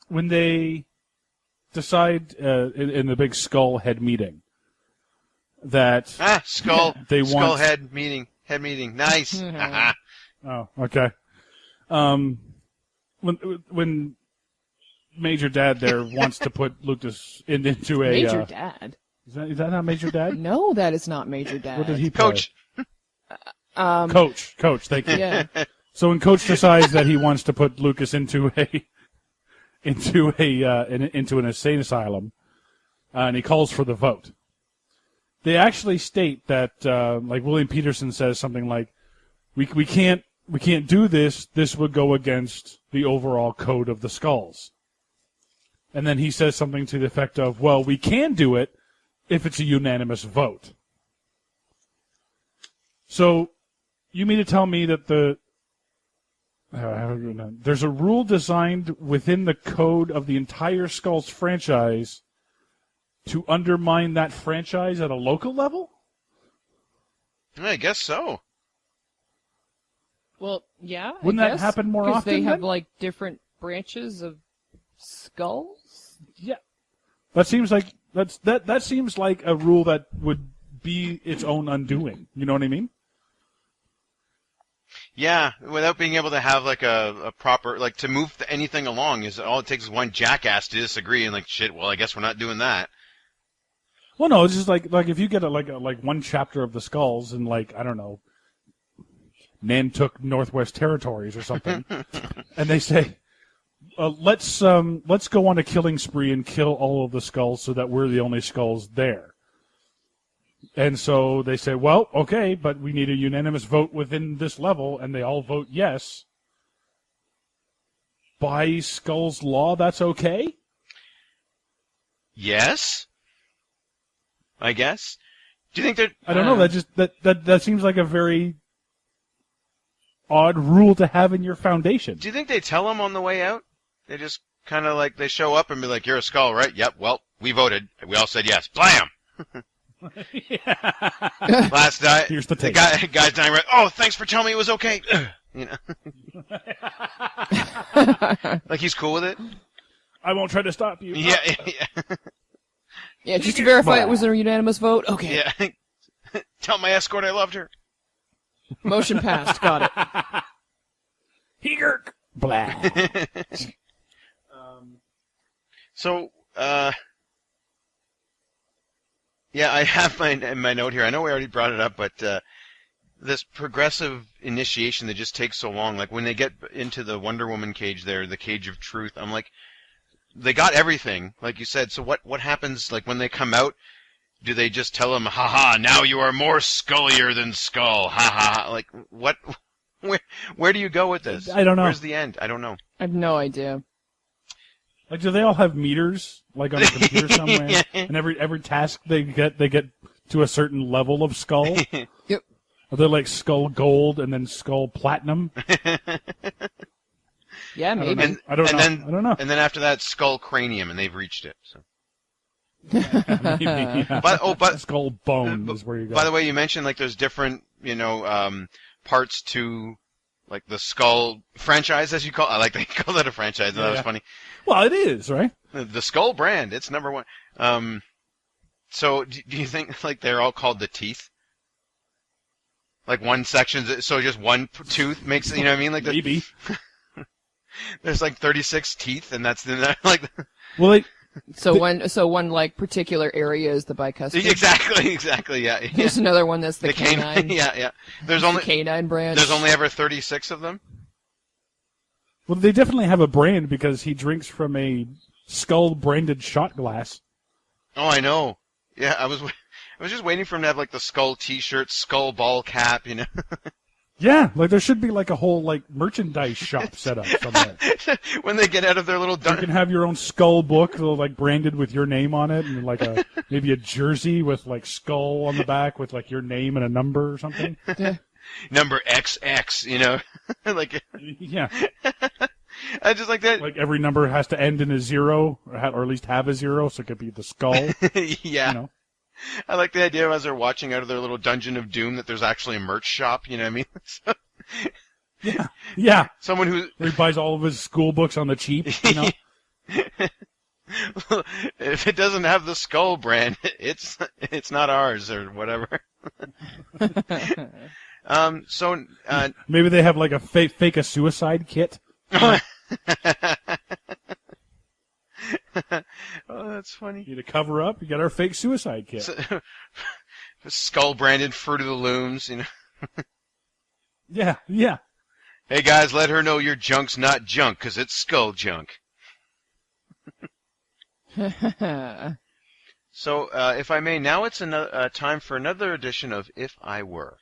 when they decide in the big skull head meeting that Skull. They skull want- head meeting. Head meeting. Nice. oh, okay. When Major Dad there wants to put Lucas into a Major Dad? Is that not Major Dad? No, that is not Major Dad. What did he play? Coach. Coach. Thank you. Yeah. So when Coach decides that he wants to put Lucas into an insane asylum, and he calls for the vote, they actually state that, like William Peterson says something like, "We can't do this. This would go against the overall code of the Skulls." And then he says something to the effect of, "Well, we can do it if it's a unanimous vote." So, you mean to tell me that there's a rule designed within the code of the entire Skulls franchise to undermine that franchise at a local level? I guess so. Well, yeah. Wouldn't I that guess, happen more 'cause often they have then? like different branches of skulls. Yeah. That seems like that seems like a rule that would be its own undoing. You know what I mean? Yeah, without being able to have like a proper, like to move anything along, is all it takes is one jackass to disagree and like, shit, well, I guess we're not doing that. Well, no, it's just like if you get like one chapter of the Skulls and like, I don't know, Nantuk Northwest Territories or something, and they say, let's go on a killing spree and kill all of the Skulls so that we're the only Skulls there. And so they say, well, okay, but we need a unanimous vote within this level, and they all vote yes. By Skull's law, that's okay? Yes, I guess. Do you think that? I don't know. That seems like a very odd rule to have in your foundation. Do you think they tell them on the way out? They just kind of like they show up and be like, "You're a Skull, right? Yep. Well, we voted. We all said yes. Blam." Last night, Here's the tape. guy's dying. Right? Oh, thanks for telling me it was okay. You know, like he's cool with it. I won't try to stop you. Yeah, yeah, Yeah, just to verify it was a unanimous vote. Okay. yeah. Tell my escort I loved her. Motion passed. Got it. Hegerk. Blah. So, yeah, I have my note here. I know we already brought it up, but this progressive initiation that just takes so long, like when they get into the Wonder Woman cage there, the cage of truth, I'm like, they got everything, like you said, so what happens, like when they come out, do they just tell them, haha, now you are more scullier than Skull, haha, like, what, where do you go with this? I don't know. Where's the end? I don't know. I have no idea. Like, do they all have meters, like on a computer somewhere? Yeah. And every task they get to a certain level of Skull? Yep. Are they like Skull Gold and then Skull Platinum? Yeah, maybe. I don't know. Then, I don't know. And then after that, Skull Cranium, and they've reached it. So. Maybe, yeah. But Skull Bone is where you go. by the way, you mentioned like there's different, parts to like the Skull franchise, as you call. I like that you call that a franchise. That was funny. Well, it is, right? The Skull brand, it's number one. So do you think like they're all called the teeth? Like one section, so just one tooth makes, you know what I mean? Like Maybe. there's like 36 teeth, and that's the like. Well, So one like particular area is the bicuspid. Exactly, yeah. There's another one that's the canine. canine. Yeah. There's The only canine branch. there's only ever 36 of them. well, they definitely have a brand because he drinks from a Skull branded shot glass. Oh, I know. Yeah, I was just waiting for him to have like the Skull T-shirt, Skull ball cap, you know. Yeah, like there should be like a whole like merchandise shop set up somewhere. When they get out of their little You can have your own Skull book, like branded with your name on it, and like maybe a jersey with like Skull on the back with like your name and a number or something. Yeah. number XX, you know, like Yeah, I just like that. like every number has to end in a zero, or at least have a zero, so it could be the Skull. Yeah. You know? I like the idea as they're watching out of their little dungeon of doom that there's actually a merch shop. You know what I mean? So, Yeah. someone who Where he buys all of his school books on the cheap. You know. if it doesn't have the Skull brand, it's not ours or whatever. So Maybe they have like a fake a suicide kit. oh, that's funny. You to cover up, you got our fake suicide kit. Skull branded Fruit of the Looms, you know. Yeah. Hey guys, let her know your junk's not junk, 'cause it's skull junk. So, if I may, now it's time for another edition of If I Were.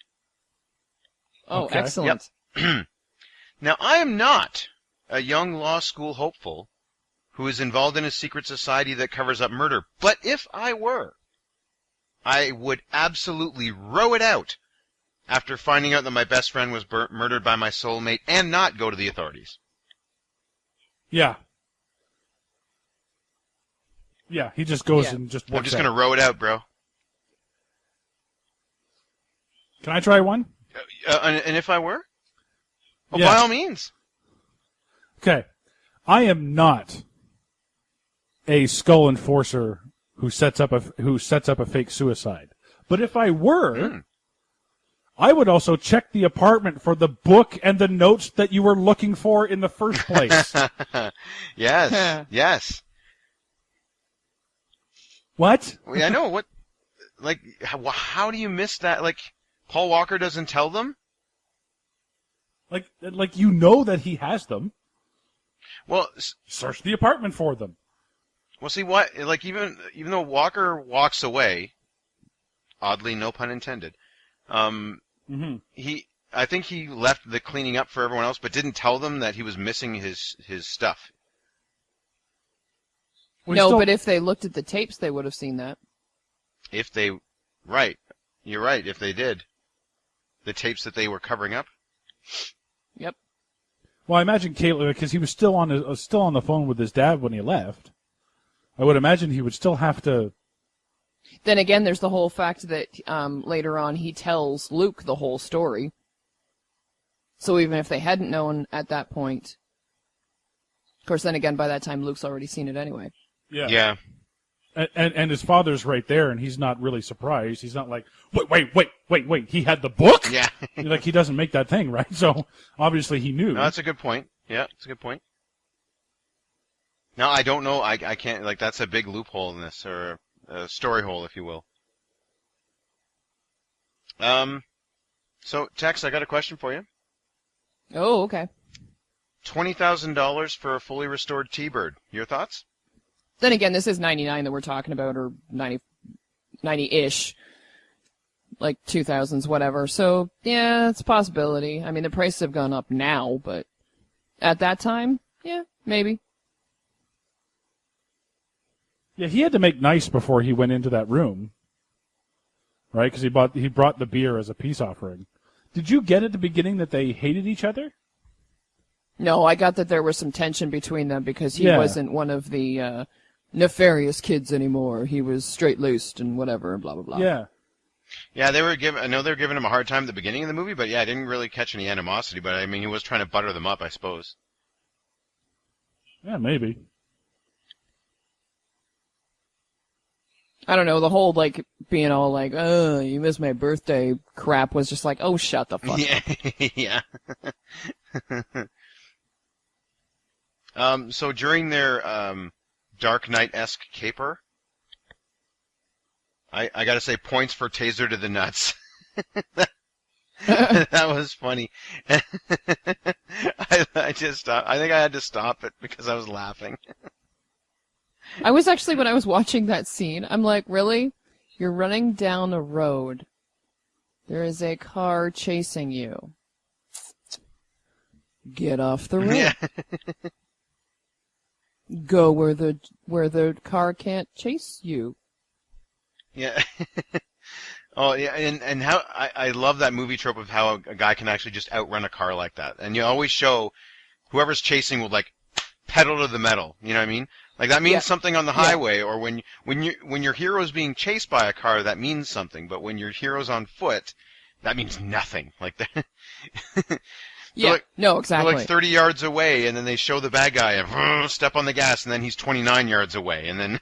Oh, Okay. excellent. Now, I am not a young law school hopeful who is involved in a secret society that covers up murder, but if I were, I would absolutely row it out after finding out that my best friend was murdered by my soulmate and not go to the authorities. Yeah. Yeah, he just goes Yeah. and just I'm works just out. going to row it out, bro. Can I try one? And if I were? Well, Yeah. by all means. Okay. I am not a skull enforcer who sets up a fake suicide. But if I were, I would also check the apartment for the book and the notes that you were looking for in the first place. Yes, yes. What? I know, what, like, how do you miss that? Like, Paul Walker doesn't tell them? Like you know that he has them. Well, Search the apartment for them. well, see what? Like even though Walker walks away, oddly, no pun intended. I think he left the cleaning up for everyone else, but didn't tell them that he was missing his stuff. But if they looked at the tapes, they would have seen that. Right, you're right. If they did, the tapes that they were covering up. Yep. Well, I imagine Caitlin, because he was still on the phone with his dad when he left. I would imagine he would still have to. Then again, there's the whole fact that later on he tells Luke the whole story. So even if they hadn't known at that point, of course, then again, by that time, Luke's already seen it anyway. Yeah. And his father's right there, and he's not really surprised. He's not like, wait, he had the book? Yeah. Like, he doesn't make that thing, right? So, obviously he knew. No, that's a good point. Yeah, that's a good point. No, I don't know. I can't, like, that's a big loophole in this, or a story hole, if you will. So, Tex, I got a question for you. Oh, okay. $20,000 for a fully restored T-Bird. Your thoughts? Then again, this is 99 that we're talking about, or 90-ish. Like 2000s, whatever. So, yeah, it's a possibility. I mean, the prices have gone up now, but at that time, yeah, maybe. Yeah, he had to make nice before he went into that room, right? Because he brought the beer as a peace offering. Did you get at the beginning that they hated each other? No, I got that there was some tension between them because he wasn't one of the nefarious kids anymore. He was straight-laced and whatever, blah, blah, blah. Yeah. Yeah, I know they were giving him a hard time at the beginning of the movie, but yeah, I didn't really catch any animosity, but I mean, he was trying to butter them up, I suppose. Yeah, maybe. I don't know, the whole, like, being all like, oh, you missed my birthday crap was just like, oh, shut the fuck up. Yeah. So during their Dark Knight-esque caper, I gotta say, points for Taser to the nuts. That was funny. I think I had to stop it because I was laughing. I was actually, when I was watching that scene, I'm like, really? You're running down a road. There is a car chasing you. Get off the road. Yeah. Go where the car can't chase you. Yeah. Oh, yeah, and how I love that movie trope of how a guy can actually just outrun a car like that. And you always show whoever's chasing will, like, pedal to the metal. You know what I mean? Like, that means something on the highway, or when your hero's being chased by a car, that means something. But when your hero's on foot, that means nothing. Like that. Yeah, like, no, exactly. They're like 30 yards away, and then they show the bad guy and step on the gas, and then he's 29 yards away, and then.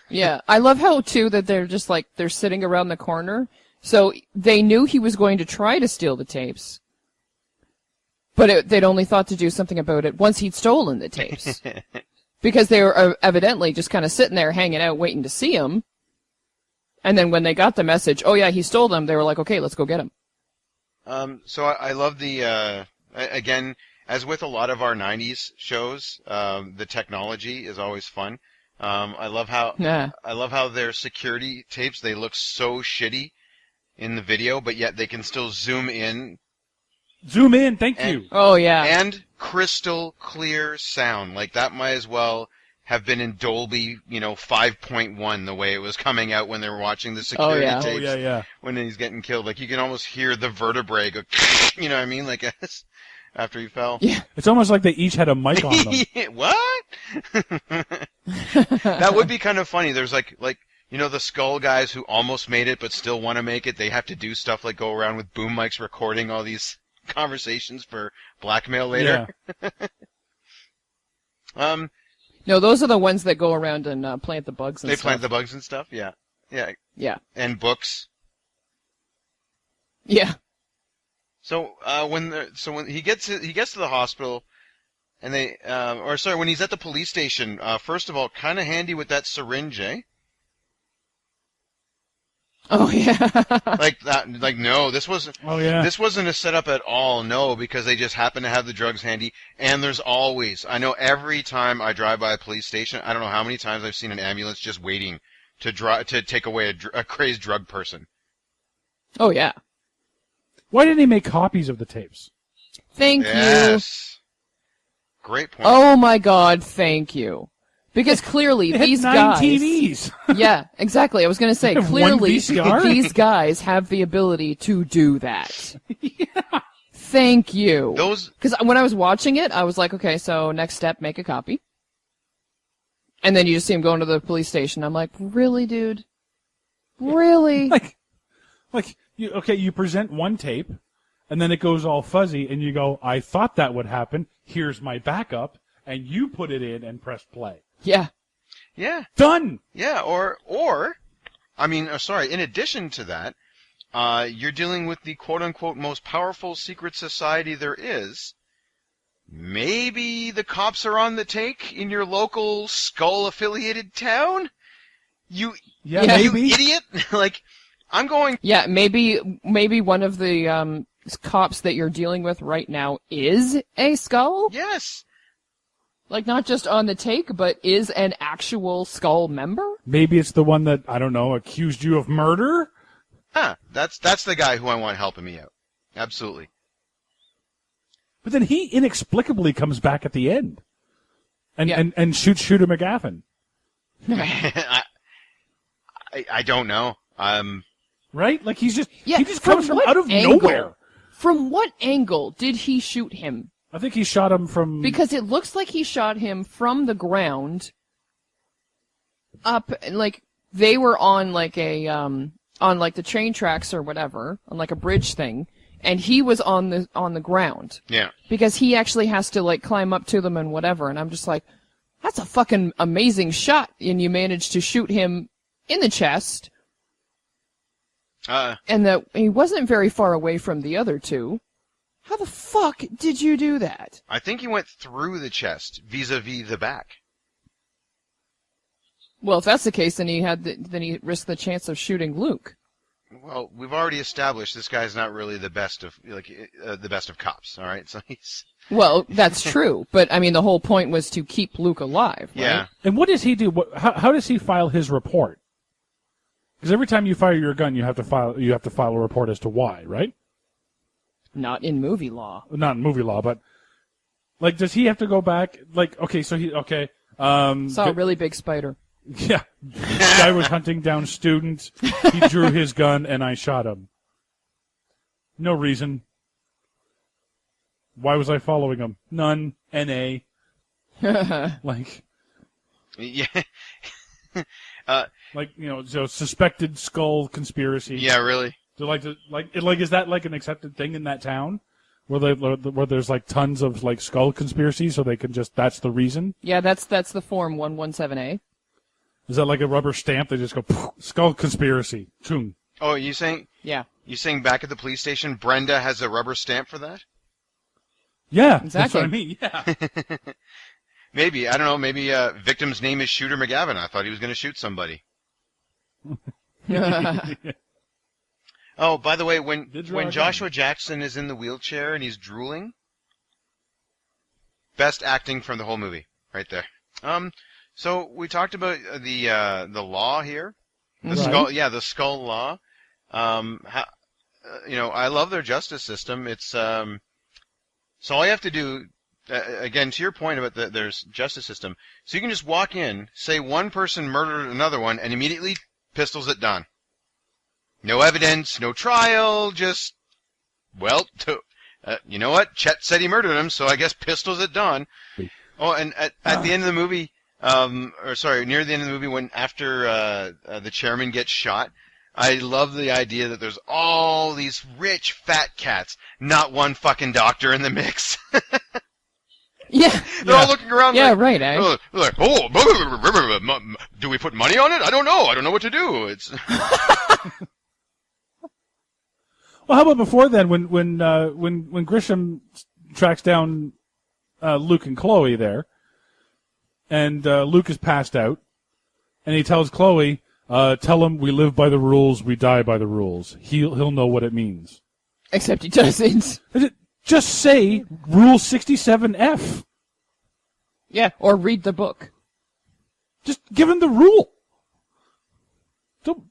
Yeah, I love how, too, that they're just like, they're sitting around the corner. So they knew he was going to try to steal the tapes. But they'd only thought to do something about it once he'd stolen the tapes. Because they were evidently just kind of sitting there hanging out waiting to see him. And then when they got the message, oh yeah, he stole them, they were like, okay, let's go get him. So I love the, again, as with a lot of our 90s shows, the technology is always fun. I love how their security tapes, they look so shitty in the video, but yet they can still zoom in. Zoom in, thank you. Oh, yeah. And crystal clear sound. Like, that might as well have been in Dolby, 5.1, the way it was coming out when they were watching the security tapes. Oh, yeah. When he's getting killed. Like, you can almost hear the vertebrae go, you know what I mean? Like, after he fell. Yeah. It's almost like they each had a mic on them. What? That would be kind of funny. There's like, the Skull guys who almost made it but still want to make it. They have to do stuff like go around with boom mics recording all these conversations for blackmail later. Yeah. No, those are the ones that go around and plant the bugs and they stuff. plant the bugs and stuff, yeah. Yeah, Yeah. and books. Yeah. So when he gets to the hospital, and when he's at the police station, first of all, kind of handy with that syringe, eh? Oh, yeah. Like that, like no, this wasn't. Oh yeah. This wasn't a setup at all. No, because they just happen to have the drugs handy, and there's always. I know every time I drive by a police station, I don't know how many times I've seen an ambulance just waiting to take away a crazed drug person. Oh, yeah. Why didn't he make copies of the tapes? Thank you. Yes. Great point. Oh, my God, thank you. Because clearly, They had these 9 guys... TVs. Yeah, exactly. I was going to say, They have one clearly, VCR? these guys have the ability to do that. Thank you. Those Because when I was watching it, I was like, okay, so next step, make a copy. And then you just see him going to the police station. I'm like, really, dude? Really? like you present one tape, and then it goes all fuzzy, and you go, I thought that would happen. Here's my backup, and you put it in and press play. Yeah. yeah. Done. Yeah, in addition to that, you're dealing with the quote-unquote most powerful secret society there is. Maybe the cops are on the take in your local Skull-affiliated town? You Maybe. idiot! Like, I'm going... Yeah, maybe one of the cops that you're dealing with right now is a Skull? Yes! Like, not just on the take, but is an actual Skull member? Maybe it's the one that, I don't know, accused you of murder? That's the guy who I want helping me out. Absolutely. But then he inexplicably comes back at the end. And Yeah. and shoots Shooter McGavin. I don't know. Right? Like he just from comes from what out of angle? nowhere. From what angle did he shoot him? I think he shot him from Because it looks like he shot him from the ground up, like they were on like on like the train tracks or whatever, on like a bridge thing, and he was on the ground. Yeah. Because he actually has to like climb up to them and whatever, and I'm just like, that's a fucking amazing shot, and you managed to shoot him in the chest, and that he wasn't very far away from the other two. How the fuck did you do that? I think he went through the chest vis-a-vis the back. Well, if that's the case, then he risked the chance of shooting Luke. Well, we've already established this guy's not really the best of cops. All right, so he's Well, that's true, but I mean, the whole point was to keep Luke alive. Right? yeah. And what does he do? How does he file his report? Because every time you fire your gun, you have to file a report as to why, right? Not in movie law. Not in movie law, but like, does he have to go back? Like, okay, so Saw a really big spider. yeah, guy was hunting down students. He drew his gun, and I shot him. No reason. Why was I following him? None. N.A. Like, Yeah. so suspected skull conspiracy. Yeah, really. So is that like an accepted thing in that town, where there's like tons of like skull conspiracies, so they can just that's the reason? Yeah, that's the form 117A. Is that like a rubber stamp? They just go skull conspiracy. Choom. Oh, you saying back at the police station, Brenda has a rubber stamp for that? Yeah, Exactly. that's what I mean. Yeah. Maybe, I don't know. Maybe victim's name is Shooter McGavin. I thought he was going to shoot somebody. Oh, by the way, when Joshua Jackson is in the wheelchair and he's drooling, best acting from the whole movie, right there. So we talked about the law here, the skull, the skull law. I love their justice system. It's so all you have to do, again, to your point about there's justice system. So you can just walk in, say one person murdered another one, and immediately pistols it done. No evidence, no trial, just, you know what? Chet said he murdered him, so I guess pistols it done. Oh, and at the end of the movie, near the end of the movie, when after the chairman gets shot, I love the idea that there's all these rich fat cats, not one fucking doctor in the mix. Yeah. They're all looking around Yeah, like, right, eh? like, oh, do we put money on it? I don't know. I don't know what to do. It's Well, how about before then, when Grisham tracks down Luke and Chloe there, and Luke is passed out, and he tells Chloe, "Tell him we live by the rules, we die by the rules. He'll know what it means." Except he doesn't. Just say Rule 67F. Yeah, or read the book. Just give him the rule. Don't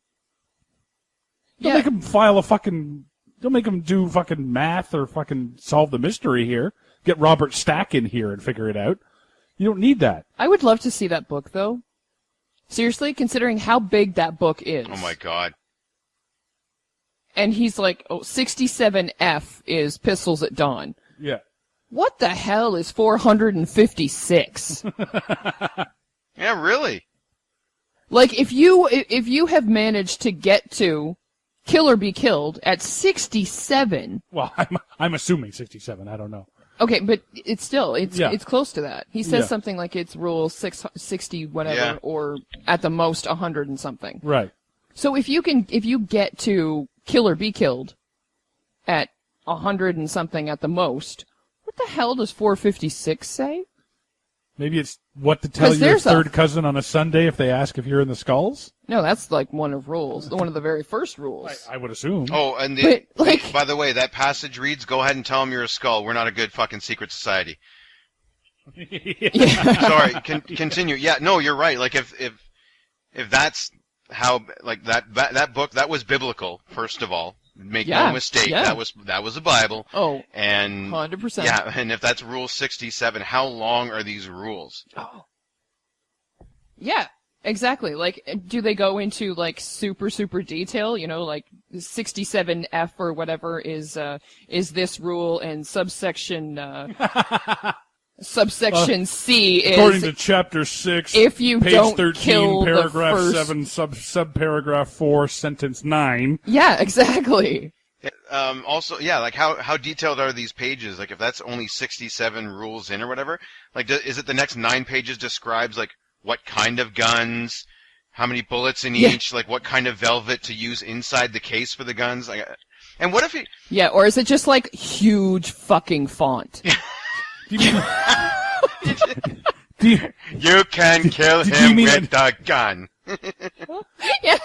Yeah. make him file a fucking. Don't make him do fucking math or fucking solve the mystery here. Get Robert Stack in here and figure it out. You don't need that. I would love to see that book, though. Seriously, considering how big that book is. oh my god. And he's like, 67F is Pistols at Dawn. Yeah. What the hell is 456? Yeah, really. Like, if you have managed to get to Kill or Be Killed at 67, Well, I'm assuming 67. I don't know. okay, but it's still, it's close to that. He says Yeah. something like it's rule 60 whatever, Yeah. or at the most 100 and something. Right. So if you get to Kill or Be Killed at 100 and something at the most, what the hell does 456 say? Maybe it's what to tell 'Cause your there's a- third cousin on a Sunday if they ask if you're in the skulls. No, that's like one of the very first rules. I would assume. Oh, and But, like- by the way, that passage reads, "Go ahead and tell him you're a skull. We're not a good fucking secret society." Sorry, continue. Yeah, no, you're right. Like if that's how, like that book, that was biblical. First of all, make Yeah, no mistake, yeah. that was the Bible. Oh, And 100%. yeah, and if that's Rule 67, how long are these rules? Yeah, exactly. Like, do they go into like super detail? You know, like 67F or whatever is this rule, and subsection C is According to Chapter 6, if you page don't 13, kill the paragraph first- 7, subparagraph 4, sentence 9. yeah, exactly. Also, yeah, like how detailed are these pages? Like if that's only 67 rules in or whatever, like is it the next 9 pages describes like what kind of guns, how many bullets in Yeah. each, like what kind of velvet to use inside the case for the guns? Like, and what if he? Yeah, or is it just like huge fucking font? Do you mean... do you, You can kill Did you him mean with the gun. Yeah.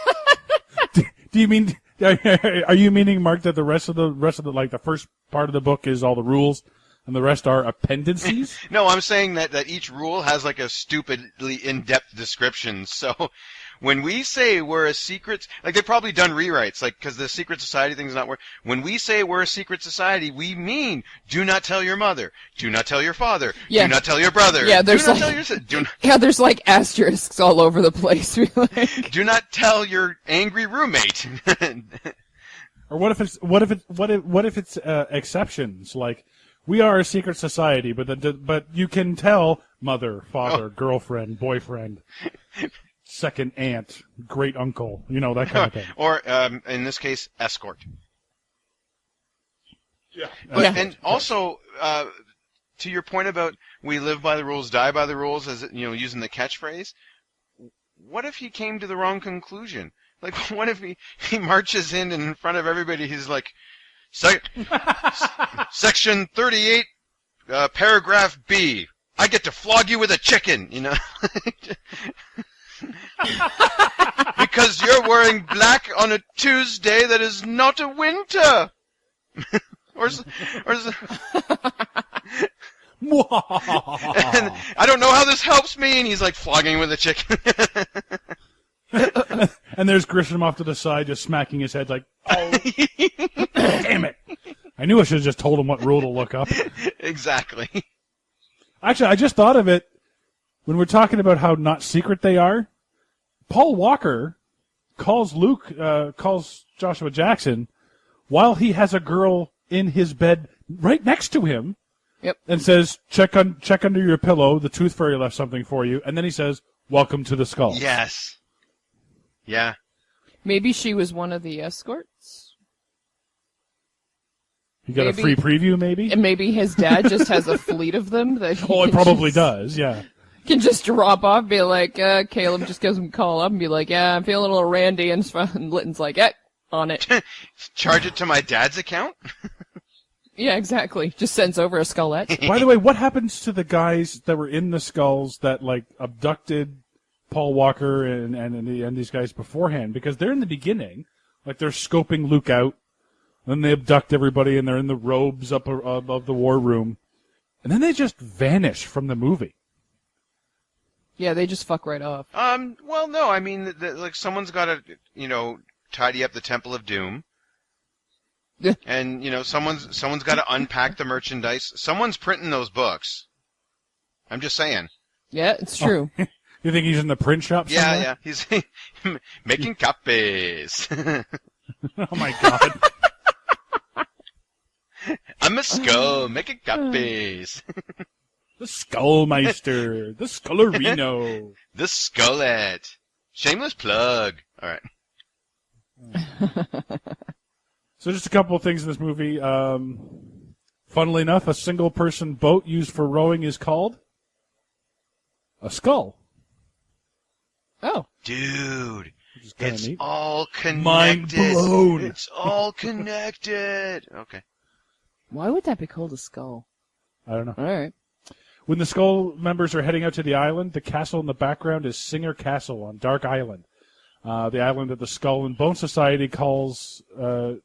do you mean... Are you meaning, Mark, that the rest of the like the first part of the book is all the rules, and the rest are appendices? No, I'm saying that each rule has like a stupidly in-depth description. So when we say we're a secret, like they've probably done rewrites, like because the secret society thing's not work. When we say we're a secret society, we mean do not tell your mother, do not tell your father, Yeah. do not tell your brother, Yeah, do there's not like- tell your sister, Yeah, there's like asterisks all over the place. Like, do not tell your angry roommate. Or what if it's exceptions, like we are a secret society, but you can tell mother, father, girlfriend, boyfriend, second aunt, great uncle, that kind of thing. Or in this case, escort. Yeah. But, Yeah. And also, to your point about we live by the rules, die by the rules, as using the catchphrase. What if he came to the wrong conclusion? Like, what if he marches in front of everybody? He's like, Section 38, paragraph B. I get to flog you with a chicken, because you're wearing black on a Tuesday that is not a winter. And I don't know how this helps me, and he's like flogging with a chicken. And there's Grisham off to the side, just smacking his head like, oh, damn it. I knew I should have just told him what rule to look up. Exactly. Actually, I just thought of it when we're talking about how not secret they are. Paul Walker calls Joshua Jackson while he has a girl in his bed right next to him. Yep. And says, check under your pillow. The tooth fairy left something for you. And then he says, welcome to the skull. Yes. Yeah. maybe she was one of the escorts? You got Maybe- a free preview, maybe? And maybe his dad just has a fleet of them that he Oh, it can probably just- does, yeah. Can just drop off, be like, Caleb just gives him a call up and be like, yeah, I'm feeling a little randy, and Litton's like, on it. Charge it to my dad's account? Yeah, exactly. Just sends over a skullette. By the way, what happens to the guys that were in the skulls that, like, abducted Paul Walker and these guys beforehand? Because they're in the beginning. Like, they're scoping Luke out. Then they abduct everybody, and they're in the robes up above the war room. And then they just vanish from the movie. Yeah, they just fuck right off. Well, no, I mean, like, someone's got to, tidy up the Temple of Doom. Yeah. And, someone's got to unpack the merchandise. Someone's printing those books. I'm just saying. Yeah, it's true. You think he's in the print shop Yeah, somewhere? yeah. He's making copies. Oh, my God. I'm a skull making copies. The Skullmeister. The Skullerino. The Skullet. Shameless plug. All right. So just a couple of things in this movie. Funnily enough, a single-person boat used for rowing is called a scull. Oh. Dude, Which is kinda it's neat. all connected. Mind blown. It's all connected. Okay. Why would that be called a skull? I don't know. All right. When the Skull members are heading out to the island, the castle in the background is Singer Castle on Dark Island. The island that the Skull and Bone Society calls... the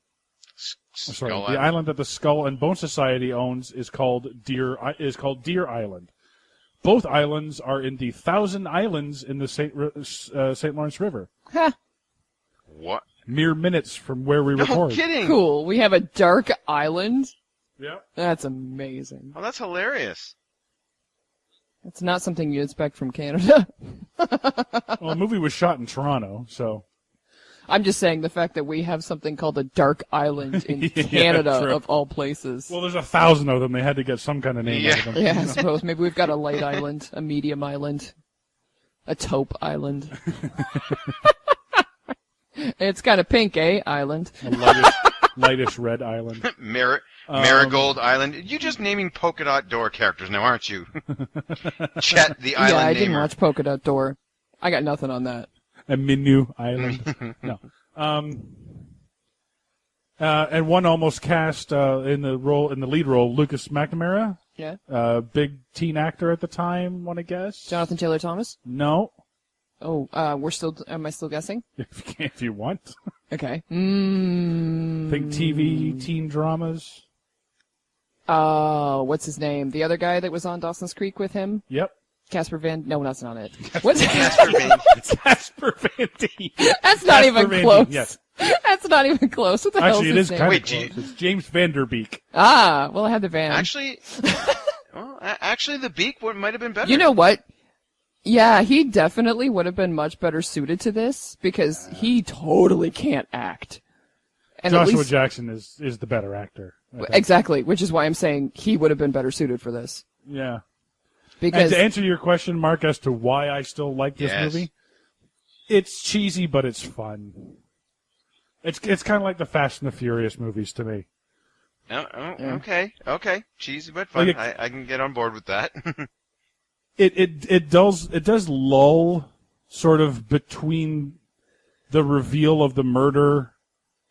island that the Skull and Bone Society owns is called Deer Island. Both islands are in the Thousand Islands in the St. Lawrence River. Ha. What? Mere minutes from where we No record. kidding. Cool. We have a dark island. Yeah. That's amazing. Oh, that's hilarious. It's not something you'd expect from Canada. Well, the movie was shot in Toronto, so... I'm just saying the fact that we have something called a dark island in Yeah, Canada, true. of all places. Well, there's 1,000 of them. They had to get some kind of name out of them. Yeah, I suppose. Maybe we've got a light island, a medium island, a taupe island. It's kind of pink, eh? Island. A lightish red island. Marigold Island. You just naming polka dot door characters now, aren't you? Chet, the island Yeah, I namer. didn't watch Polka Dot Door. I got nothing on that. A Minu Island. No. And one almost cast in the lead role, Lucas McNamara. Yeah. Big teen actor at the time, want to guess? Jonathan Taylor Thomas? No. Oh, am I still guessing? If you want. Okay. Think TV, teen dramas. What's his name? The other guy that was on Dawson's Creek with him? Yep. Casper Van... No, that's not it. What's Casper Van- Casper Van Dien. That's not Casper even Van close. Dien, yes. That's not even close. What the hell's Actually, it his is name? kind Wait, of do close. It's James Vanderbeek. Well, I had the van. Actually, the Beak might have been better. You know what? Yeah, he definitely would have been much better suited to this because he totally can't act. And at Joshua least, Jackson is the better actor. I think. exactly, which is why I'm saying he would have been better suited for this. Yeah. Because And to answer your question, Mark, as to why I still like this Yes. movie, it's cheesy, but it's fun. It's kind of like the Fast and the Furious movies to me. Okay. Cheesy but fun. Like I can get on board with that. It does lull sort of between the reveal of the murder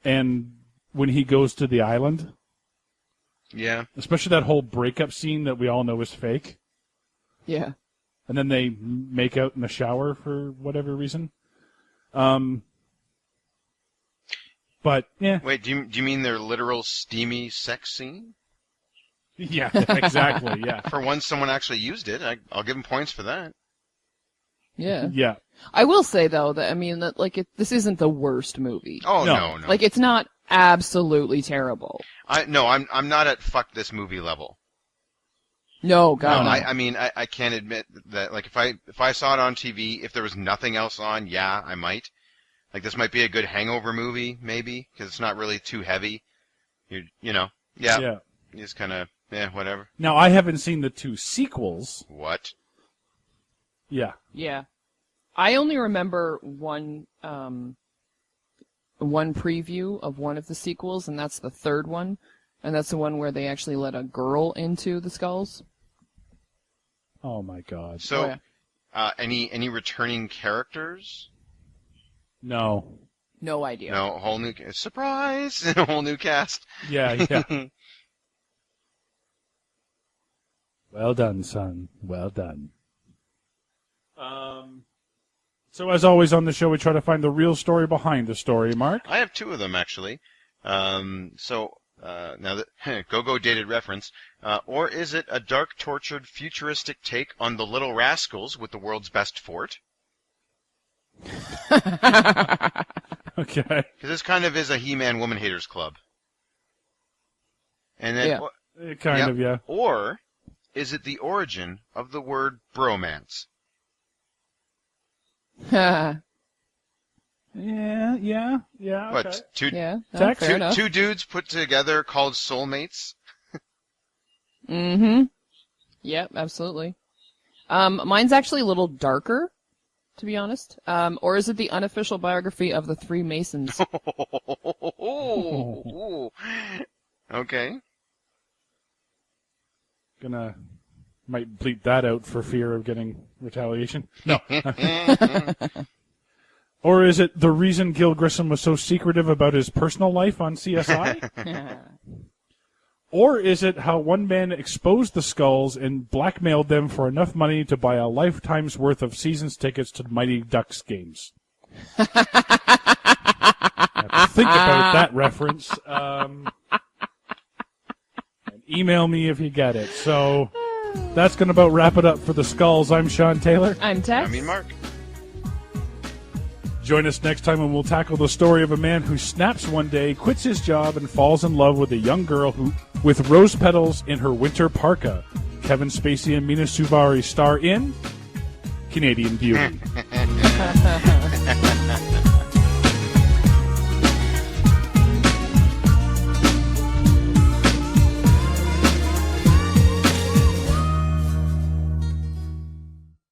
and when he goes to the island, Yeah. especially that whole breakup scene that we all know is fake. yeah, And then they make out in the shower for whatever reason. But yeah, Wait, do you mean their literal steamy sex scene? yeah, exactly, yeah, For once, someone actually used it. I'll give them points for that. yeah. yeah. I will say though that I mean that this isn't the worst movie. Oh No. no. Like it's not absolutely terrible. I'm not at fuck this movie level. No, God, no. I mean I can't admit that. Like if I saw it on TV, if there was nothing else on, yeah, I might. Like this might be a good hangover movie, maybe, because it's not really too heavy. Yeah. It's kind of whatever. Now I haven't seen the two sequels. What? Yeah, Yeah. I only remember one preview of one of the sequels, and that's the third one. And that's the one where they actually let a girl into the skulls. Oh my God. So, Oh, yeah. any returning characters? No. No idea. No, whole new surprise, a whole new cast. Yeah, yeah. Well done, son. Well done. So as always on the show, we try to find the real story behind the story, Mark. I have two of them actually. Now that go-go dated reference, or is it a dark, tortured, futuristic take on the Little Rascals with the world's best fort? Okay. Because this kind of is a He-Man Woman Haters Club. And then, Yeah. Kind of, yeah. Or is it the origin of the word bromance? Yeah. Okay. What? Yeah, Text? fair enough. Two dudes put together called soulmates? Mm-hmm. Yep, absolutely. Mine's actually a little darker, to be honest. Or is it the unofficial biography of the Three Masons? Okay. Might bleep that out for fear of getting retaliation. No. Or is it the reason Gil Grissom was so secretive about his personal life on CSI? Or is it how one man exposed the skulls and blackmailed them for enough money to buy a lifetime's worth of season's tickets to Mighty Ducks games? Have to think about that reference. And email me if you get it. So that's going to about wrap it up for the Skulls. I'm Sean Taylor. I'm Tex. Mark. Join us next time when we'll tackle the story of a man who snaps one day, quits his job, and falls in love with a young girl with rose petals in her winter parka. Kevin Spacey and Mina Suvari star in Canadian Beauty.